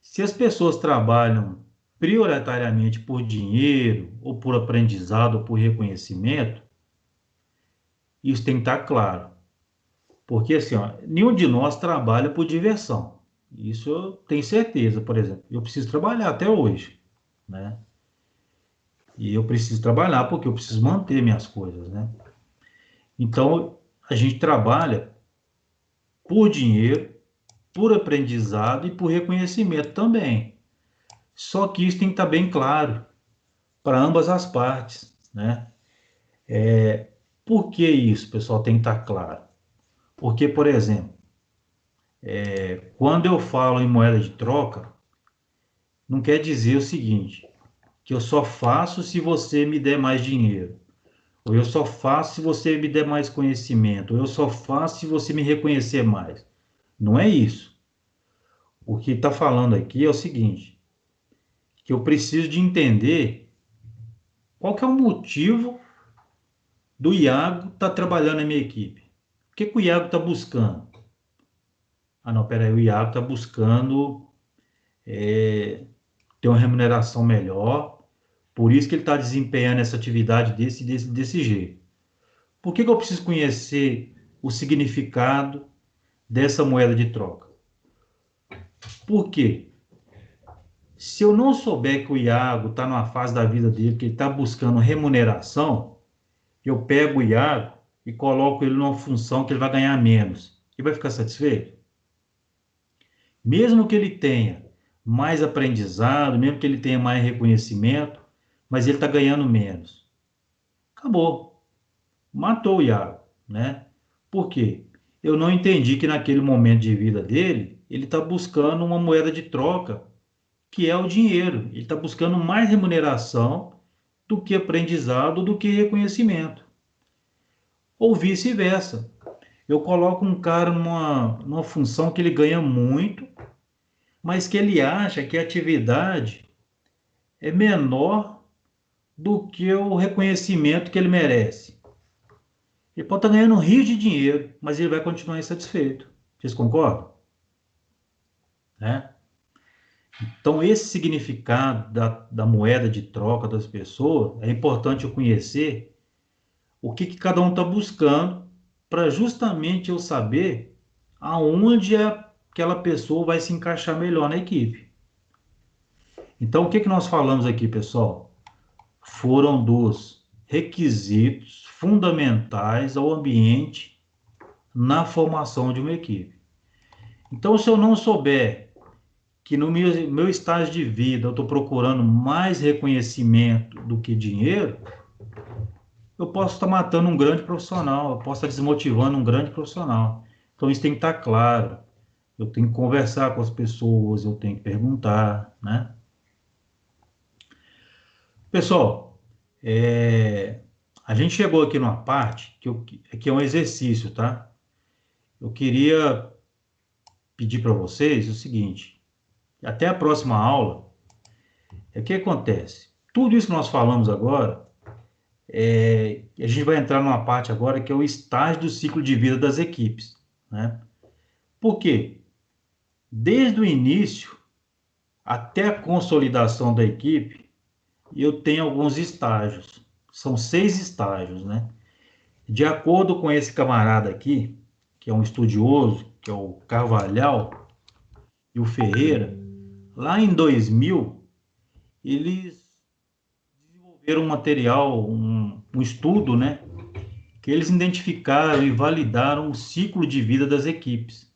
Se as pessoas trabalham prioritariamente por dinheiro, ou por aprendizado, ou por reconhecimento, isso tem que estar claro. Porque, assim, ó, nenhum de nós trabalha por diversão. Isso eu tenho certeza, por exemplo. Eu preciso trabalhar até hoje, né? E eu preciso trabalhar porque eu preciso manter minhas coisas, né? Então, a gente trabalha por dinheiro, por aprendizado e por reconhecimento também. Só que isso tem que estar bem claro para ambas as partes, né? Por que isso, pessoal, tem que estar claro? Porque, por exemplo, quando eu falo em moeda de troca, não quer dizer o seguinte, que eu só faço se você me der mais dinheiro, ou eu só faço se você me der mais conhecimento, ou eu só faço se você me reconhecer mais. Não é isso. O que está falando aqui é o seguinte, que eu preciso de entender qual que é o motivo do Iago estar trabalhando na minha equipe. O que o Iago está buscando? Ah, não, peraí, o Iago está buscando ter uma remuneração melhor, por isso que ele está desempenhando essa atividade desse jeito. Por que eu preciso conhecer o significado dessa moeda de troca? Por quê? Se eu não souber que o Iago está numa fase da vida dele que ele está buscando remuneração, eu pego o Iago e coloco ele numa função que ele vai ganhar menos. Ele vai ficar satisfeito? Mesmo que ele tenha mais aprendizado, mesmo que ele tenha mais reconhecimento, mas ele está ganhando menos. Acabou. Matou o Iago, né? Por quê? Eu não entendi que naquele momento de vida dele, ele está buscando uma moeda de troca, que é o dinheiro. Ele está buscando mais remuneração do que aprendizado, do que reconhecimento. Ou vice-versa. Eu coloco um cara numa função que ele ganha muito, mas que ele acha que a atividade é menor do que o reconhecimento que ele merece. Ele pode estar ganhando um rio de dinheiro, mas ele vai continuar insatisfeito. Vocês concordam? Né? Então, esse significado da moeda de troca das pessoas, é importante eu conhecer o que cada um está buscando, para justamente eu saber aonde aquela pessoa vai se encaixar melhor na equipe. Então, o que nós falamos aqui, pessoal? Foram dos requisitos fundamentais ao ambiente na formação de uma equipe. Então, se eu não souber que no meu estágio de vida eu estou procurando mais reconhecimento do que dinheiro, eu posso estar matando um grande profissional, eu posso estar desmotivando um grande profissional. Então, isso tem que estar claro. Eu tenho que conversar com as pessoas, eu tenho que perguntar, né? Pessoal, a gente chegou aqui numa parte que é um exercício, tá? Eu queria pedir para vocês o seguinte, até a próxima aula, o que acontece? Tudo isso que nós falamos agora, a gente vai entrar numa parte agora que é o estágio do ciclo de vida das equipes, né? Por quê? Desde o início até a consolidação da equipe, eu tenho alguns estágios. São 6 estágios, né? De acordo com esse camarada aqui, que é um estudioso, que é o Carvalhal e o Ferreira, lá em 2000, eles desenvolveram um material, um estudo, né? Que eles identificaram e validaram o ciclo de vida das equipes.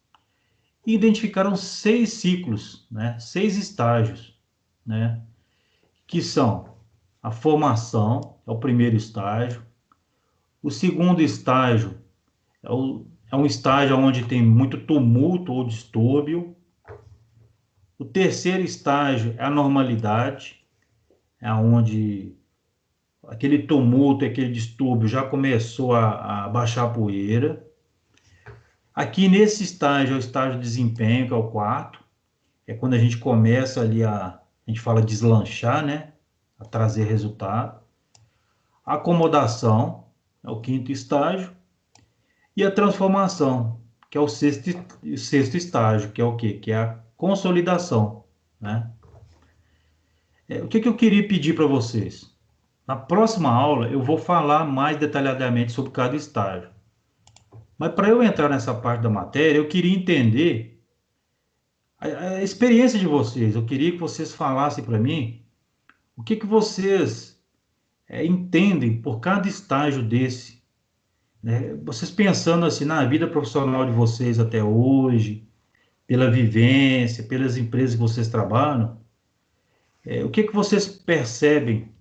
E identificaram 6 ciclos, né? 6 estágios, né? Que são a formação, é o primeiro estágio. O segundo estágio é um estágio onde tem muito tumulto ou distúrbio. O terceiro estágio é a normalidade, é onde aquele tumulto, aquele distúrbio já começou a baixar a poeira. Aqui nesse estágio é o estágio de desempenho, que é o quarto, é quando a gente começa ali a gente fala deslanchar, né? A trazer resultado. A acomodação é o quinto estágio. E a transformação, que é o sexto estágio, que é o quê? Que é a consolidação, né? O que eu queria pedir para vocês? Na próxima aula, eu vou falar mais detalhadamente sobre cada estágio. Mas para eu entrar nessa parte da matéria, eu queria entender a experiência de vocês. Eu queria que vocês falassem para mim o que vocês entendem por cada estágio desse, né? Vocês pensando assim na vida profissional de vocês até hoje, pela vivência, pelas empresas que vocês trabalham, o que vocês percebem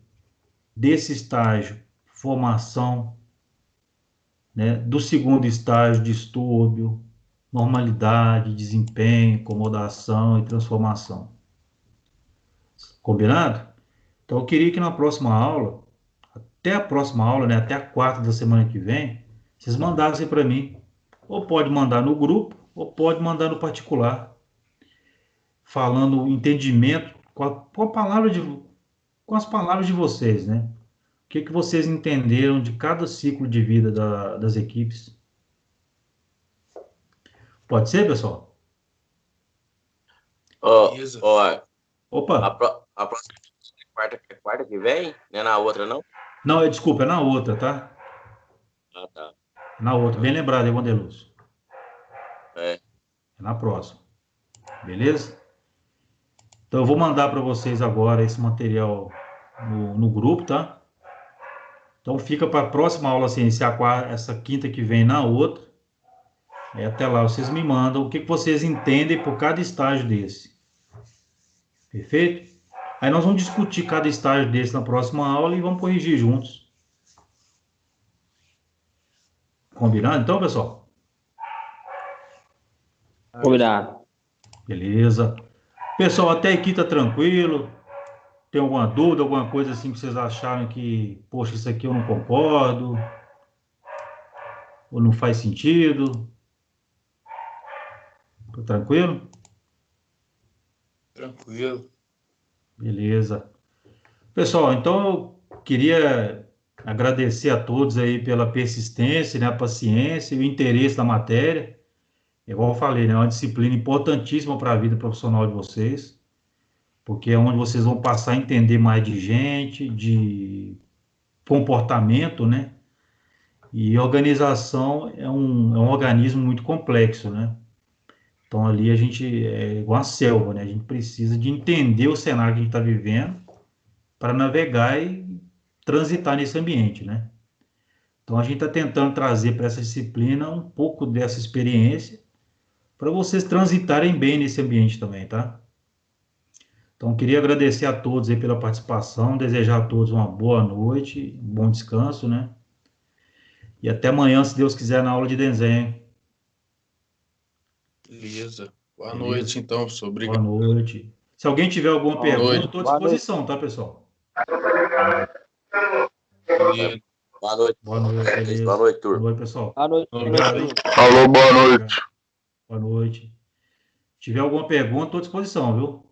desse estágio, formação, né, do segundo estágio, distúrbio, normalidade, desempenho, acomodação e transformação. Combinado? Então, eu queria que na próxima aula, até a próxima aula, né, até a quarta da semana que vem, vocês mandassem para mim. Ou pode mandar no grupo, ou pode mandar no particular, falando o entendimento com as palavras de vocês, né? O que vocês entenderam de cada ciclo de vida das equipes? Pode ser, pessoal? Beleza. Opa! A próxima quarta que vem, não é na outra, não? Não, desculpa, é na outra, tá? Ah, tá. Na outra, bem lembrado, hein, Wanderluz? É. É na próxima. Beleza? Então, eu vou mandar para vocês agora esse material no grupo, tá? Então, fica para a próxima aula, assim, essa quinta que vem na outra. Até lá, vocês me mandam o que vocês entendem por cada estágio desse. Perfeito? Aí nós vamos discutir cada estágio desse na próxima aula e vamos corrigir juntos. Combinado, então, pessoal? Combinado. Beleza. Pessoal, até aqui tá tranquilo? Tem alguma dúvida, alguma coisa assim que vocês acharam que, poxa, isso aqui eu não concordo? Ou não faz sentido? Tá tranquilo? Tranquilo. Beleza. Pessoal, então eu queria agradecer a todos aí pela persistência, né, a paciência e o interesse na matéria. Igual eu falei, né, é uma disciplina importantíssima para a vida profissional de vocês, porque é onde vocês vão passar a entender mais de gente, de comportamento, né? E organização é um organismo muito complexo, né? Então ali a gente é igual a selva, né? A gente precisa de entender o cenário que a gente está vivendo para navegar e transitar nesse ambiente, né? Então a gente está tentando trazer para essa disciplina um pouco dessa experiência para vocês transitarem bem nesse ambiente também, tá? Então queria agradecer a todos aí pela participação, desejar a todos uma boa noite, um bom descanso, né? E até amanhã, se Deus quiser, na aula de desenho. Beleza. Boa Beleza? noite, então, professor. Boa Obrigado. noite. Se alguém tiver alguma Boa pergunta, noite. estou à Boa noite. disposição, tá, pessoal? Beleza. Boa noite. Boa noite, beleza. Boa noite, Boa turma. noite, pessoal. Boa noite. Obrigado. Alô, boa noite. Boa noite. Se tiver alguma pergunta, estou à disposição, viu?